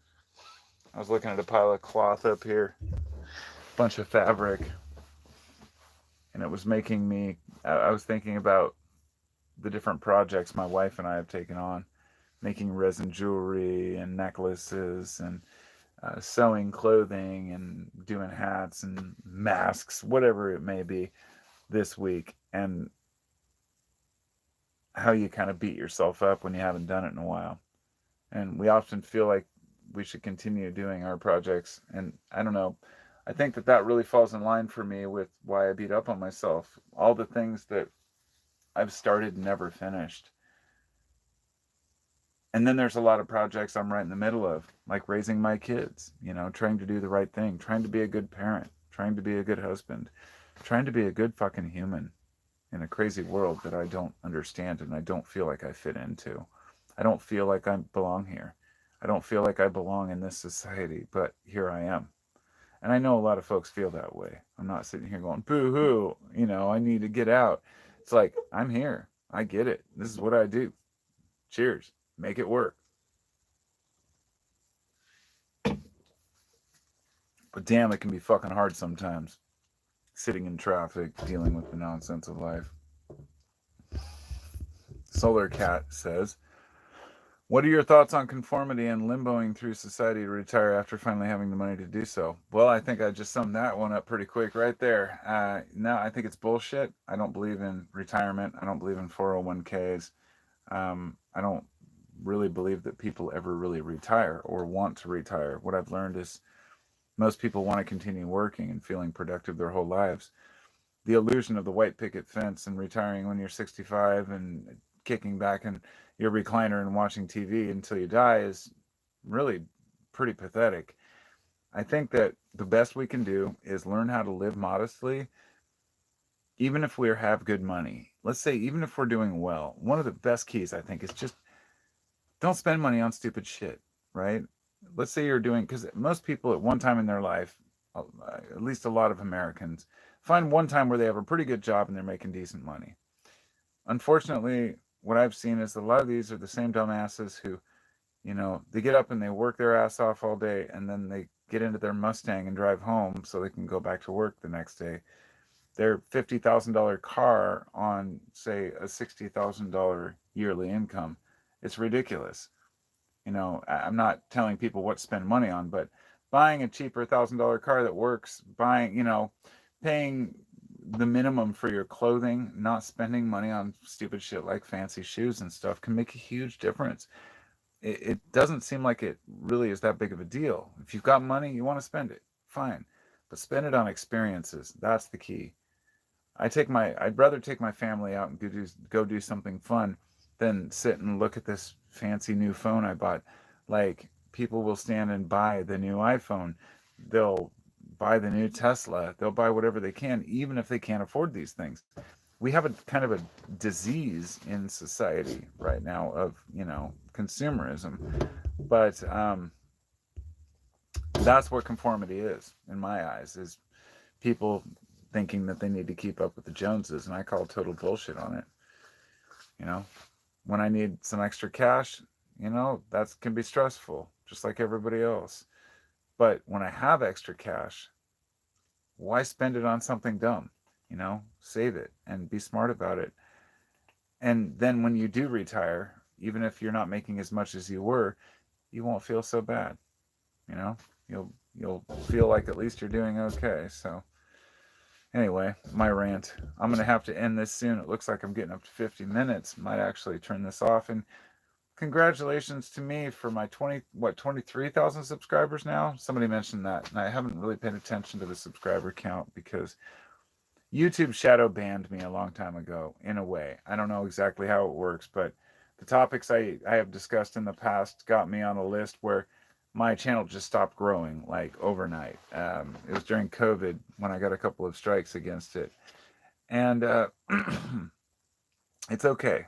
I was looking at a pile of cloth up here, bunch of fabric, and it was making me. I was thinking about the different projects my wife and I have taken on, making resin jewelry and necklaces and sewing clothing and doing hats and masks, whatever it may be, this week. And how you kind of beat yourself up when you haven't done it in a while. And we often feel like we should continue doing our projects. And I don't know. I think that that really falls in line for me with why I beat up on myself. All the things that I've started and never finished. And then there's a lot of projects I'm right in the middle of, like raising my kids, trying to do the right thing, trying to be a good parent, trying to be a good husband, trying to be a good fucking human in a crazy world that I don't understand and I don't feel like I fit into. I don't feel like I belong here. I don't feel like I belong in this society, but here I am. And I know a lot of folks feel that way. I'm not sitting here going, boo hoo, I need to get out. It's like, I'm here. I get it. This is what I do. Cheers. Make it work. But damn, it can be fucking hard sometimes. Sitting in traffic, dealing with the nonsense of life. Solar Cat says, what are your thoughts on conformity and limboing through society to retire after finally having the money to do so? Well, I think I just summed that one up pretty quick right there. No, I think it's bullshit. I don't believe in retirement. I don't believe in 401ks. I don't really believe that people ever really retire or want to retire. What I've learned is most people want to continue working and feeling productive their whole lives. The illusion of the white picket fence and retiring when you're 65 and kicking back in your recliner and watching TV until you die is really pretty pathetic. I think that the best we can do is learn how to live modestly, even if we have good money. Let's say, even if we're doing well, one of the best keys, I think, is just don't spend money on stupid shit, right? Let's say you're doing, because most people at one time in their life, at least a lot of Americans, find one time where they have a pretty good job and they're making decent money. Unfortunately, what I've seen is a lot of these are the same dumbasses who, they get up and they work their ass off all day and then they get into their Mustang and drive home so they can go back to work the next day. Their $50,000 car on, say, a $60,000 yearly income. It's ridiculous. I'm not telling people what to spend money on, but buying a cheaper $1,000 car that works, paying the minimum for your clothing, not spending money on stupid shit like fancy shoes and stuff can make a huge difference. It doesn't seem like it really is that big of a deal. If you've got money, you want to spend it, fine, but spend it on experiences. That's the key. I'd rather take my family out and go do something fun than sit and look at this fancy new phone I bought. Like, people will stand and buy the new iPhone. They'll buy the new Tesla. They'll buy whatever they can, even if they can't afford these things. We have a kind of a disease in society right now of, consumerism. But that's what conformity is, in my eyes, is people thinking that they need to keep up with the Joneses, and I call total bullshit on it. You know, when I need some extra cash, that can be stressful, just like everybody else. But when I have extra cash, why spend it on something dumb? Save it and be smart about it. And then when you do retire, even if you're not making as much as you were, you won't feel so bad. You know, you'll feel like at least you're doing okay. So anyway, my rant. I'm going to have to end this soon. It looks like I'm getting up to 50 minutes. Might actually turn this off. And congratulations to me for my 23,000 subscribers now. Somebody mentioned that, and I haven't really paid attention to the subscriber count because YouTube shadow banned me a long time ago, in a way. I don't know exactly how it works, but the topics I have discussed in the past got me on a list where my channel just stopped growing, like, overnight. It was during COVID when I got a couple of strikes against it. And it's okay,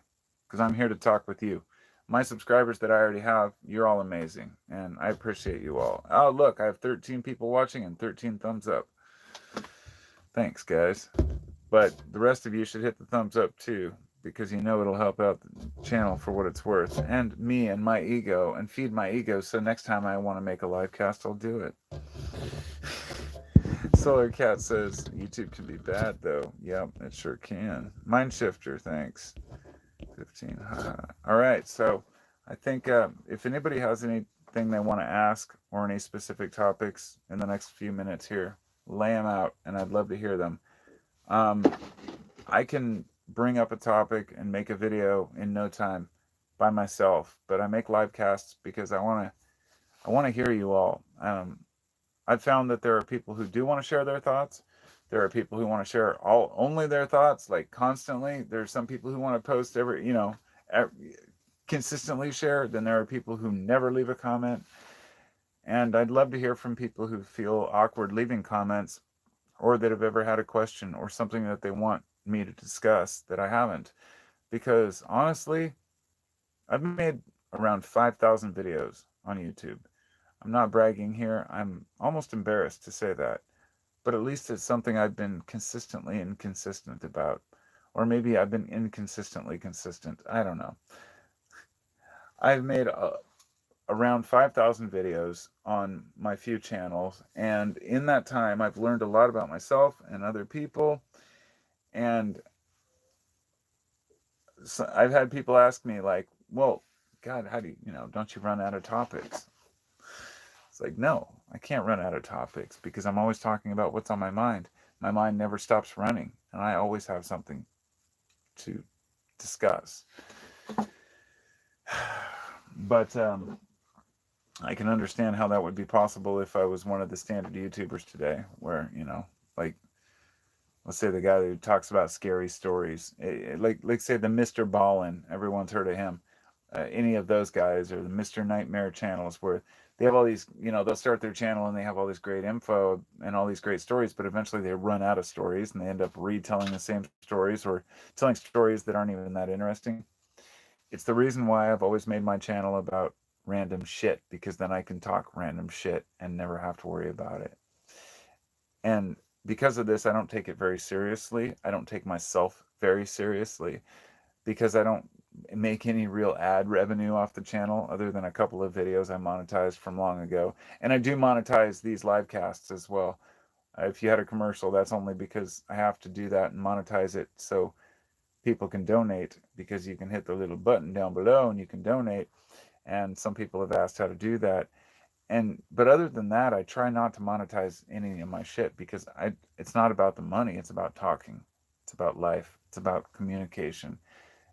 because I'm here to talk with you. My subscribers that I already have, you're all amazing, and I appreciate you all. Oh, look, I have 13 people watching and 13 thumbs up. Thanks, guys. But the rest of you should hit the thumbs up too, because it'll help out the channel for what it's worth, and me and my ego, and feed my ego, so next time I want to make a live cast, I'll do it. Solar Cat says, YouTube can be bad, though. Yep, it sure can. Mindshifter, thanks. 15. All right, so I think if anybody has anything they want to ask or any specific topics in the next few minutes here, lay them out, and I'd love to hear them. I can bring up a topic and make a video in no time by myself, but I make live casts because I want to hear you all. I've found that there are people who do want to share their thoughts. There are people who want to share only their thoughts, like constantly. There's some people who want to post consistently share. Then there are people who never leave a comment. And I'd love to hear from people who feel awkward leaving comments, or that have ever had a question or something that they want me to discuss that I haven't. Because honestly, I've made around 5,000 videos on YouTube. I'm not bragging here. I'm almost embarrassed to say that. But at least it's something I've been consistently inconsistent about. Or maybe I've been inconsistently consistent. I don't know. I've made around 5,000 videos on my few channels. And in that time, I've learned a lot about myself and other people. And so I've had people ask me, like, well, God, how do don't you run out of topics? It's like, no, I can't run out of topics because I'm always talking about what's on my mind. My mind never stops running, and I always have something to discuss. But I can understand how that would be possible if I was one of the standard YouTubers today, where, like, let's say the guy who talks about scary stories, like say the Mr. Ballin, everyone's heard of him. Any of those guys, or the Mr. Nightmare channels, where they have all these, they'll start their channel and they have all this great info and all these great stories, but eventually they run out of stories and they end up retelling the same stories or telling stories that aren't even that interesting. It's the reason why I've always made my channel about random shit, because then I can talk random shit and never have to worry about it. And because of this, I don't take it very seriously. I don't take myself very seriously, because I don't make any real ad revenue off the channel other than a couple of videos I monetized from long ago. And I do monetize these live casts as well. If you had a commercial, that's only because I have to do that and monetize it so people can donate, because you can hit the little button down below and you can donate. And some people have asked how to do that. But other than that, I try not to monetize any of my shit, because it's not about the money, it's about talking. It's about life. It's about communication.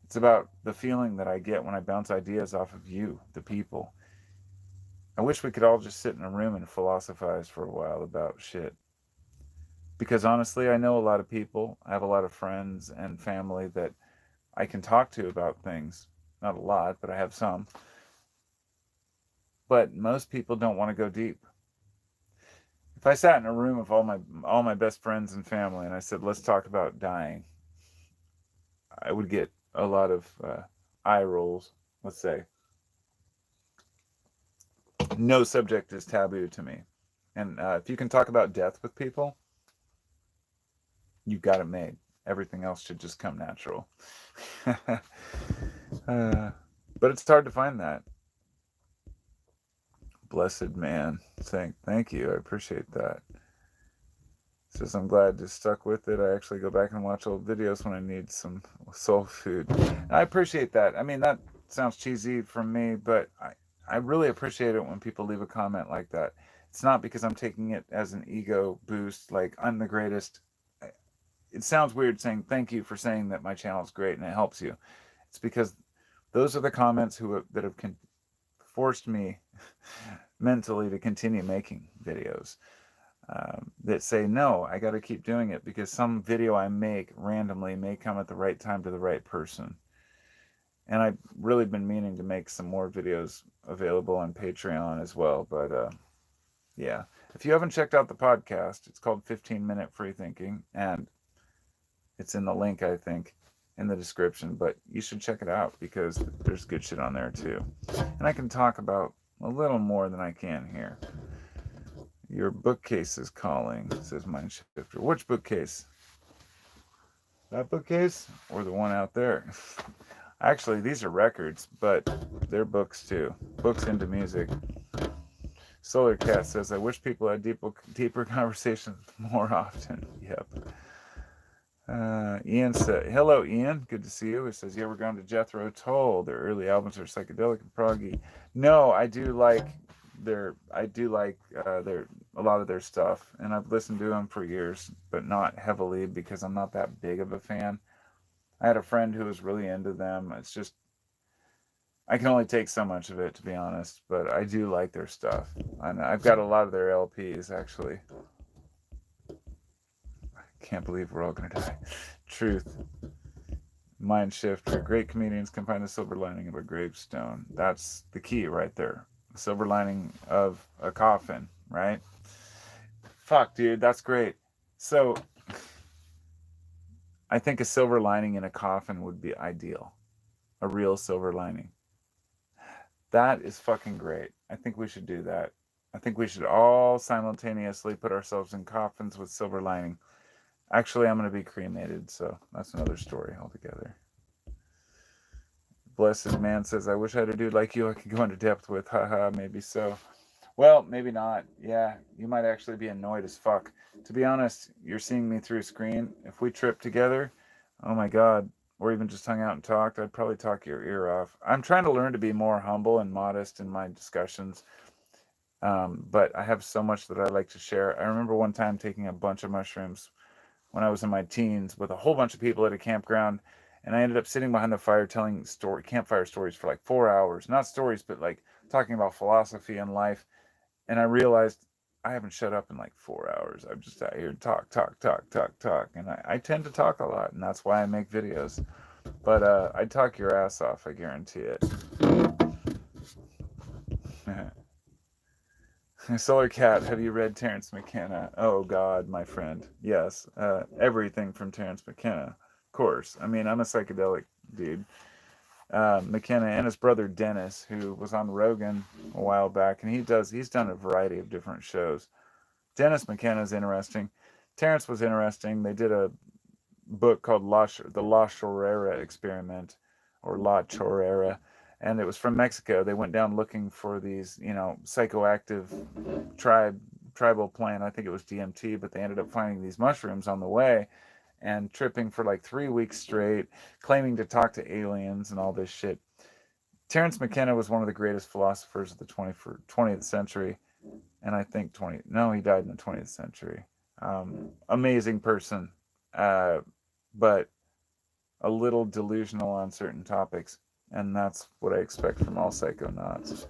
It's about the feeling that I get when I bounce ideas off of you, the people. I wish we could all just sit in a room and philosophize for a while about shit. Because honestly, I know a lot of people. I have a lot of friends and family that I can talk to about things. Not a lot, but I have some. But most people don't want to go deep. If I sat in a room of all my best friends and family and I said, let's talk about dying, I would get a lot of eye rolls, let's say. No subject is taboo to me. And if you can talk about death with people, you've got it made. Everything else should just come natural. But it's hard to find that. Blessed man saying thank you. I appreciate that. Says, I'm glad you stuck with it. I actually go back and watch old videos when I need some soul food. And I appreciate that. I mean, that sounds cheesy from me, but I really appreciate it when people leave a comment like that. It's not because I'm taking it as an ego boost, like I'm the greatest. It sounds weird saying thank you for saying that my channel is great and it helps you. It's because those are the comments that have forced me mentally to continue making videos. That say, no, I got to keep doing it, because some video I make randomly may come at the right time to the right person. And I've really been meaning to make some more videos available on Patreon as well. But yeah, if you haven't checked out the podcast, it's called 15-Minute Free Thinking, and it's in the link, I think, in the description. But you should check it out, because there's good shit on there too. And I can talk about a little more than I can here. Your bookcase is calling, says Mindshifter. Which bookcase? That bookcase or the one out there? Actually, these are records, but they're books too. Books into music. Solar Cat says, I wish people had deeper conversations more often. Yep. Ian said, hello, Ian. Good to see you. He says, you ever gone to Jethro Tull? Their early albums are psychedelic and proggy. No, I do like their a lot of their stuff, and I've listened to them for years, but not heavily, because I'm not that big of a fan. I had a friend who was really into them. It's just, I can only take so much of it, to be honest, but I do like their stuff. And I've got a lot of their LPs, actually. Can't believe we're all going to die. Truth. Mind shifter. Great comedians can find the silver lining of a gravestone. That's the key right there. The silver lining of a coffin, right? Fuck, dude, that's great. So, I think a silver lining in a coffin would be ideal. A real silver lining. That is fucking great. I think we should do that. I think we should all simultaneously put ourselves in coffins with silver lining. Actually, I'm going to be cremated, so that's another story altogether. Blessed man says, I wish I had a dude like you I could go into depth with. Haha, maybe so. Well, maybe not. Yeah, you might actually be annoyed as fuck. To be honest, you're seeing me through a screen. If we tripped together, oh my god, or even just hung out and talked, I'd probably talk your ear off. I'm trying to learn to be more humble and modest in my discussions, but I have so much that I like to share. I remember one time taking a bunch of mushrooms when I was in my teens with a whole bunch of people at a campground, and I ended up sitting behind the fire telling campfire stories for like 4 hours. Not stories, but like talking about philosophy and life. And I realized I haven't shut up in like 4 hours. I'm just out here talk, talk, talk, talk, talk. And I tend to talk a lot, and that's why I make videos. But I'd talk your ass off, I guarantee it. Solar Cat, have you read Terence McKenna? Oh God, my friend. Yes, everything from Terence McKenna, of course. I mean, I'm a psychedelic dude. McKenna and his brother Dennis, who was on Rogan a while back, and he's done a variety of different shows. Dennis McKenna is interesting. Terence was interesting. They did a book called the La Chorrera Experiment, or La Chorrera, and it was from Mexico. They went down looking for these, psychoactive tribal plant. I think it was DMT, but they ended up finding these mushrooms on the way and tripping for like 3 weeks straight, claiming to talk to aliens and all this shit. Terence McKenna was one of the greatest philosophers of the 20th century, and I think he died in the 20th century. Amazing person, uh, but a little delusional on certain topics, and that's what I expect from all psychonauts.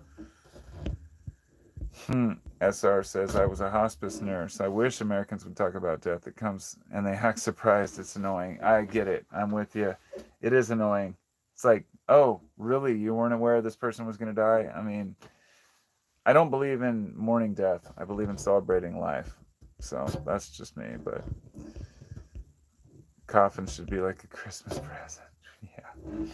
SR says, I was a hospice nurse. I wish Americans would talk about death. It comes and they act surprised. It's annoying. I get it. I'm with you. It is annoying. It's like, oh, really? You weren't aware this person was going to die? I mean, I don't believe in mourning death. I believe in celebrating life. So that's just me. But coffins should be like a Christmas present. Yeah.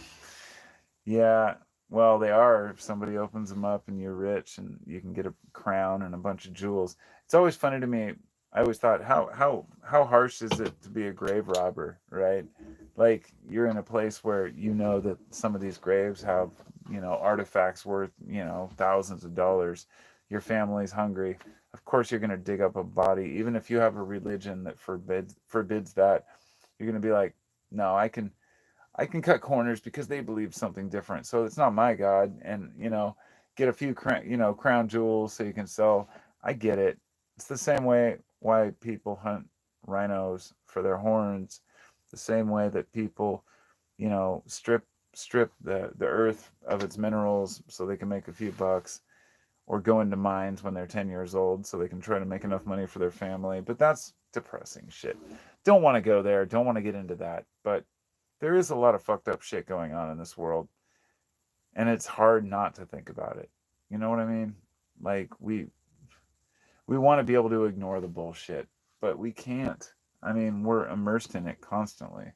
Yeah. Well, they are if somebody opens them up and you're rich and you can get a crown and a bunch of jewels. It's always funny to me. I always thought, how harsh is it to be a grave robber, right? Like you're in a place where you know that some of these graves have, artifacts worth, thousands of dollars. Your family's hungry. Of course you're going to dig up a body, even if you have a religion that forbids that. You're going to be like, no, I can cut corners because they believe something different. So it's not my God. And, get a few, crown jewels so you can sell. I get it. It's the same way why people hunt rhinos for their horns. The same way that people, strip the earth of its minerals so they can make a few bucks, or go into mines when they're 10 years old so they can try to make enough money for their family. But that's depressing shit. Don't want to go there. Don't want to get into that. But there is a lot of fucked up shit going on in this world, and it's hard not to think about it. You know what I mean? Like we want to be able to ignore the bullshit, but we can't. I mean, we're immersed in it constantly.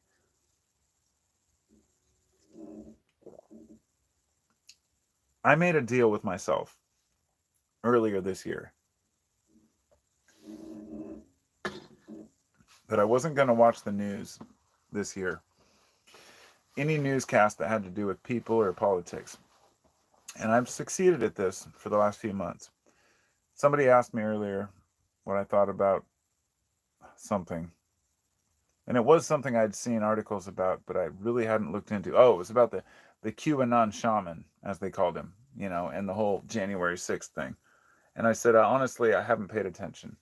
I made a deal with myself earlier this year that I wasn't going to watch the news this year. Any newscast that had to do with people or politics. And I've succeeded at this for the last few months. Somebody asked me earlier what I thought about something. And it was something I'd seen articles about, but I really hadn't looked into. Oh, it was about the QAnon shaman, as they called him, and the whole January 6th thing. And I said, honestly, I haven't paid attention.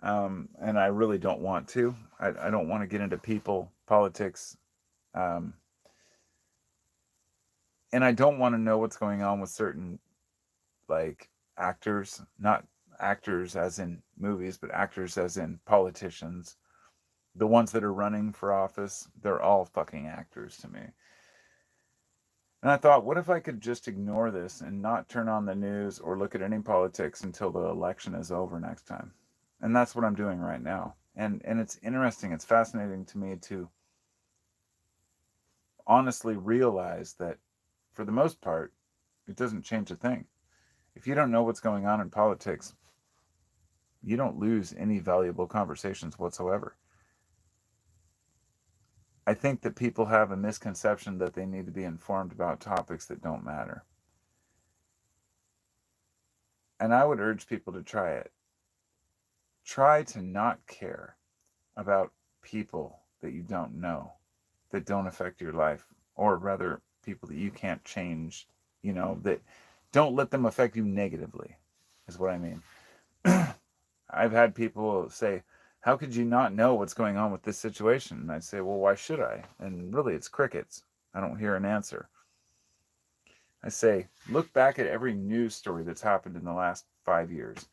And I really don't want to. I don't want to get into people, politics, Um, and I don't want to know what's going on with certain like actors, not actors as in movies, but actors as in politicians. The ones that are running for office, they're all fucking actors to me. And I thought, what if I could just ignore this and not turn on the news or look at any politics until the election is over next time? And that's what I'm doing right now. And it's interesting, it's fascinating to me to honestly realize that for the most part, it doesn't change a thing. If you don't know what's going on in politics, you don't lose any valuable conversations whatsoever. I think that people have a misconception that they need to be informed about topics that don't matter. And I would urge people to try it. Try to not care about people that you don't know, that don't affect your life, or rather, people that you can't change, that don't let them affect you negatively, is what I mean. I've had people say, how could you not know what's going on with this situation? And I say, well, why should I? And really, it's crickets. I don't hear an answer. I say, look back at every news story that's happened in the last 5 years.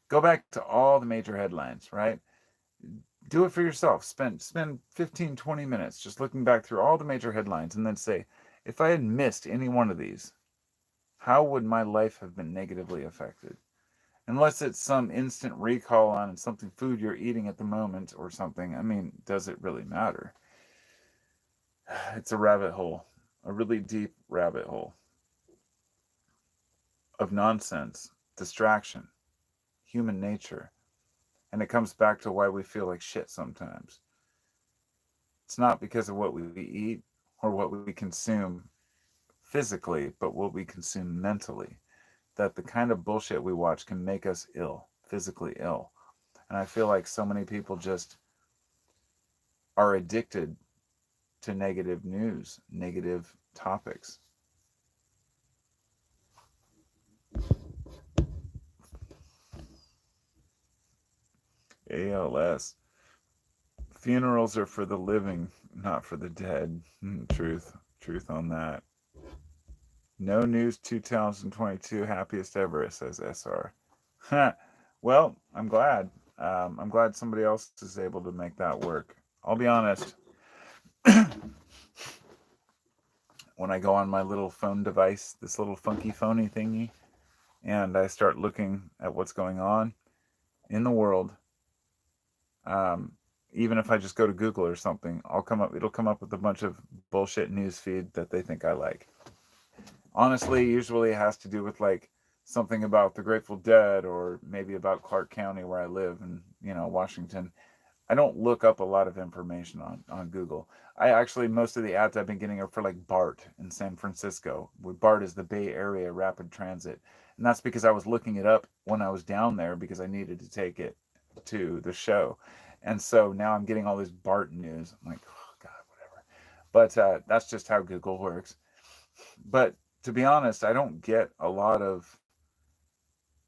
Go back to all the major headlines, right? Do it for yourself. Spend 15, 20 minutes just looking back through all the major headlines and then say, if I had missed any one of these, how would my life have been negatively affected? Unless it's some instant recall on something food you're eating at the moment or something. I mean, does it really matter? It's a rabbit hole, a really deep rabbit hole of nonsense, distraction, human nature. And it comes back to why we feel like shit sometimes. It's not because of what we eat or what we consume physically, but what we consume mentally. That the kind of bullshit we watch can make us ill, physically ill. And I feel like so many people just are addicted to negative news, negative topics. ALS. Funerals are for the living, not for the dead. Truth on that. No news 2022, happiest ever, says SR. Well, I'm glad. I'm glad somebody else is able to make that work. I'll be honest. When I go on my little phone device, this little funky phony thingy, and I start looking at what's going on in the world, um, even if I just go to Google or something, it'll come up with a bunch of bullshit news feed that they think I like. Honestly, usually it has to do with like something about the Grateful Dead or maybe about Clark County where I live in, Washington. I don't look up a lot of information on Google. I actually, most of the ads I've been getting are for like BART in San Francisco. BART is the Bay Area Rapid Transit. And that's because I was looking it up when I was down there because I needed to take it to the show. And so now I'm getting all this BART news. I'm like, oh, God, whatever. But that's just how Google works. But to be honest, I don't get a lot of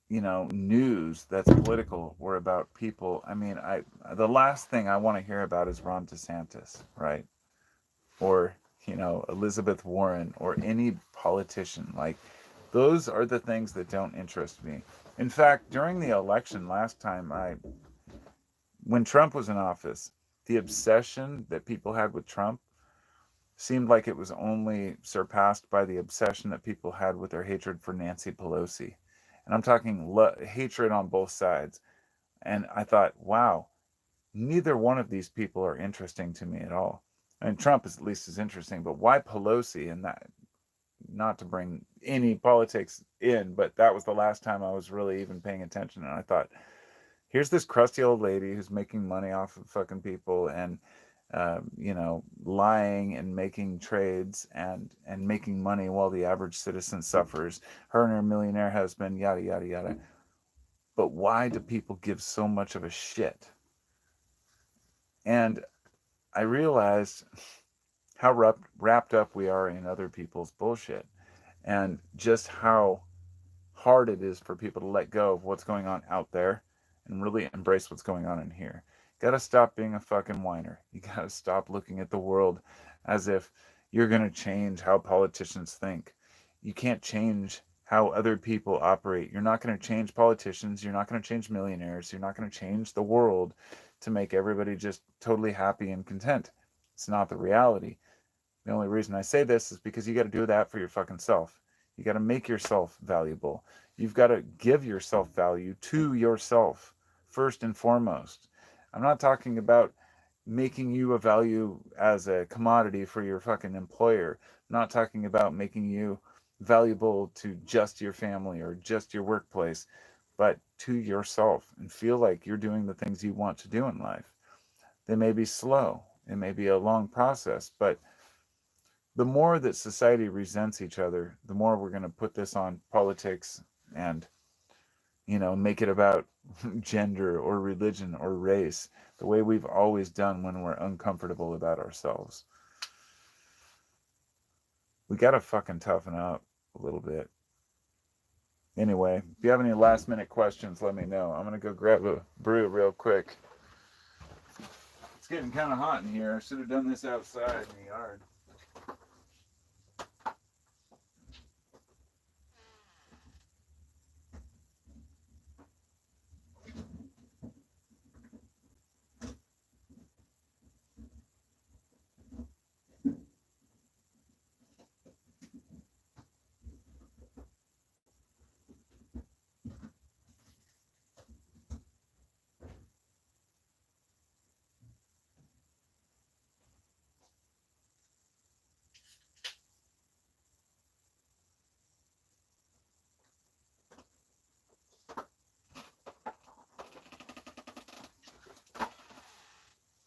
news that's political or about people. I mean, the last thing I want to hear about is Ron DeSantis, right? Or Elizabeth Warren or any politician. Like, those are the things that don't interest me. In fact, during the election last time, when Trump was in office, the obsession that people had with Trump seemed like it was only surpassed by the obsession that people had with their hatred for Nancy Pelosi. And I'm talking hatred on both sides. And I thought, wow, neither one of these people are interesting to me at all. And Trump is at least as interesting, but why Pelosi? And that, not to bring any politics in, but that was the last time I was really even paying attention. And I thought, here's this crusty old lady who's making money off of fucking people and lying and making trades and making money while the average citizen suffers. Her and her millionaire husband, yada yada yada. But why do people give so much of a shit? And I realized how wrapped up we are in other people's bullshit, and just how hard it is for people to let go of what's going on out there and really embrace what's going on in here. Gotta stop being a fucking whiner. You gotta stop looking at the world as if you're gonna change how politicians think. You can't change how other people operate. You're not gonna change politicians. You're not gonna change millionaires. You're not gonna change the world to make everybody just totally happy and content. It's not the reality. The only reason I say this is because you got to do that for your fucking self. You got to make yourself valuable. You've got to give yourself value to yourself first and foremost. I'm not talking about making you a value as a commodity for your fucking employer. I'm not talking about making you valuable to just your family or just your workplace, but to yourself, and feel like you're doing the things you want to do in life. They may be slow, it may be a long process, but the more that society resents each other, the more we're going to put this on politics and, make it about gender or religion or race, the way we've always done when we're uncomfortable about ourselves. We got to fucking toughen up a little bit. Anyway, if you have any last minute questions, let me know. I'm going to go grab a brew real quick. It's getting kind of hot in here. I should have done this outside in the yard.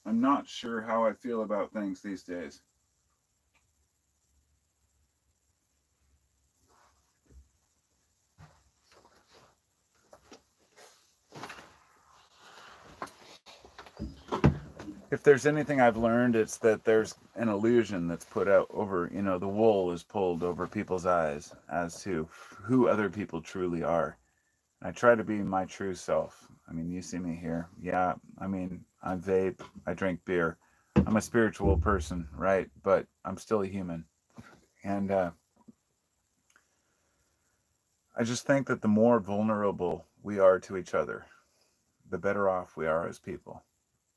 I'm not sure how I feel about things these days. If there's anything I've learned, it's that there's an illusion that's put out over, the wool is pulled over people's eyes as to who other people truly are. I try to be my true self. I mean, you see me here. Yeah, I mean, I vape, I drink beer. I'm a spiritual person, right? But I'm still a human. And I just think that the more vulnerable we are to each other, the better off we are as people,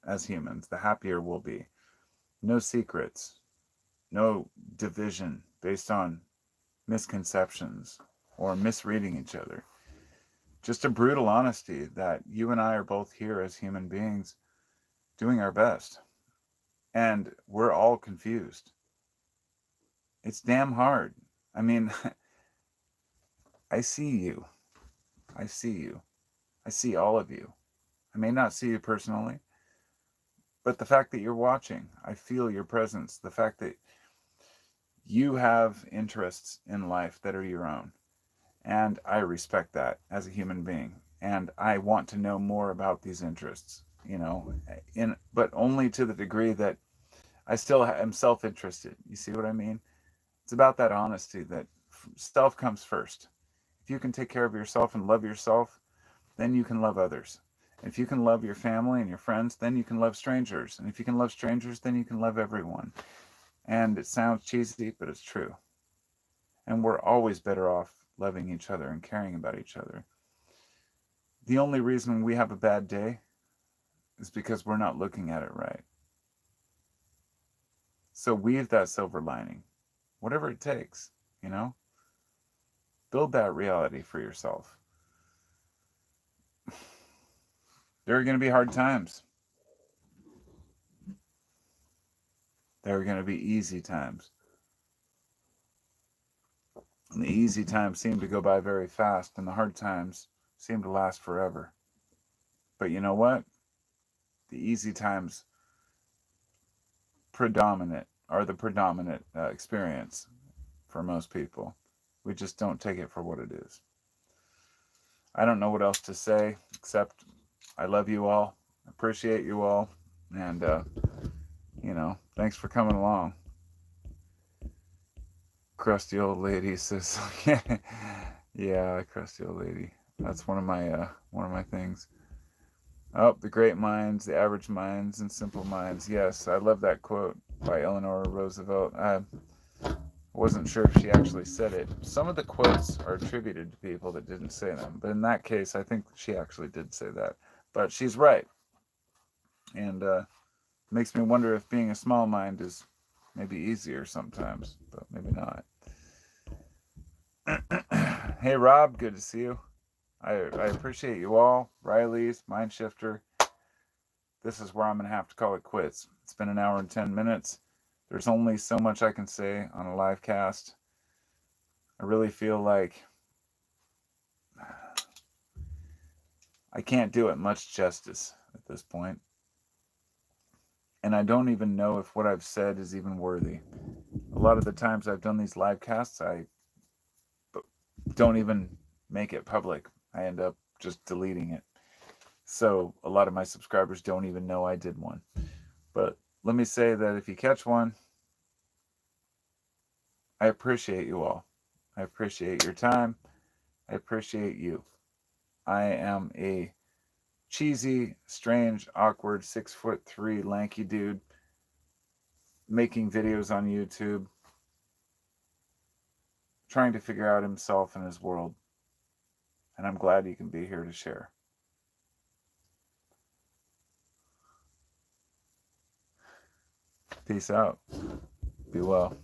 as humans, the happier we'll be. No secrets, no division based on misconceptions or misreading each other. Just a brutal honesty that you and I are both here as human beings doing our best. And we're all confused. It's damn hard. I mean, I see you. I see you. I see all of you. I may not see you personally, but the fact that you're watching, I feel your presence. The fact that you have interests in life that are your own. And I respect that as a human being. And I want to know more about these interests, but only to the degree that I still am self-interested. You see what I mean? It's about that honesty that self comes first. If you can take care of yourself and love yourself, then you can love others. And if you can love your family and your friends, then you can love strangers. And if you can love strangers, then you can love everyone. And it sounds cheesy, but it's true. And we're always better off loving each other and caring about each other. The only reason we have a bad day is because we're not looking at it right. So weave that silver lining, whatever it takes, you know? Build that reality for yourself. There are going to be hard times. There are going to be easy times. And the easy times seem to go by very fast, and the hard times seem to last forever. But you know what? The easy times are the predominant experience for most people. We just don't take it for what it is. I don't know what else to say except I love you all, appreciate you all, and thanks for coming along. Crusty old lady says, yeah, crusty old lady. That's one of my things. Oh, the great minds, the average minds, and simple minds. Yes, I love that quote by Eleanor Roosevelt. I wasn't sure if she actually said it. Some of the quotes are attributed to people that didn't say them, but in that case, I think she actually did say that. But she's right, and makes me wonder if being a small mind is maybe easier sometimes, but maybe not. Hey, Rob, good to see you. I appreciate you all. Riley's, Mindshifter. This is where I'm going to have to call it quits. It's been an hour and 10 minutes. There's only so much I can say on a live cast. I really feel like I can't do it much justice at this point. And I don't even know if what I've said is even worthy. A lot of the times I've done these live casts, I don't even make it public. I end up just deleting it. So a lot of my subscribers don't even know I did one. But let me say that if you catch one, I appreciate you all. I appreciate your time. I appreciate you. I am a cheesy, strange, awkward 6'3" lanky dude making videos on YouTube, trying to figure out himself and his world. And I'm glad he can be here to share. Peace out. Be well.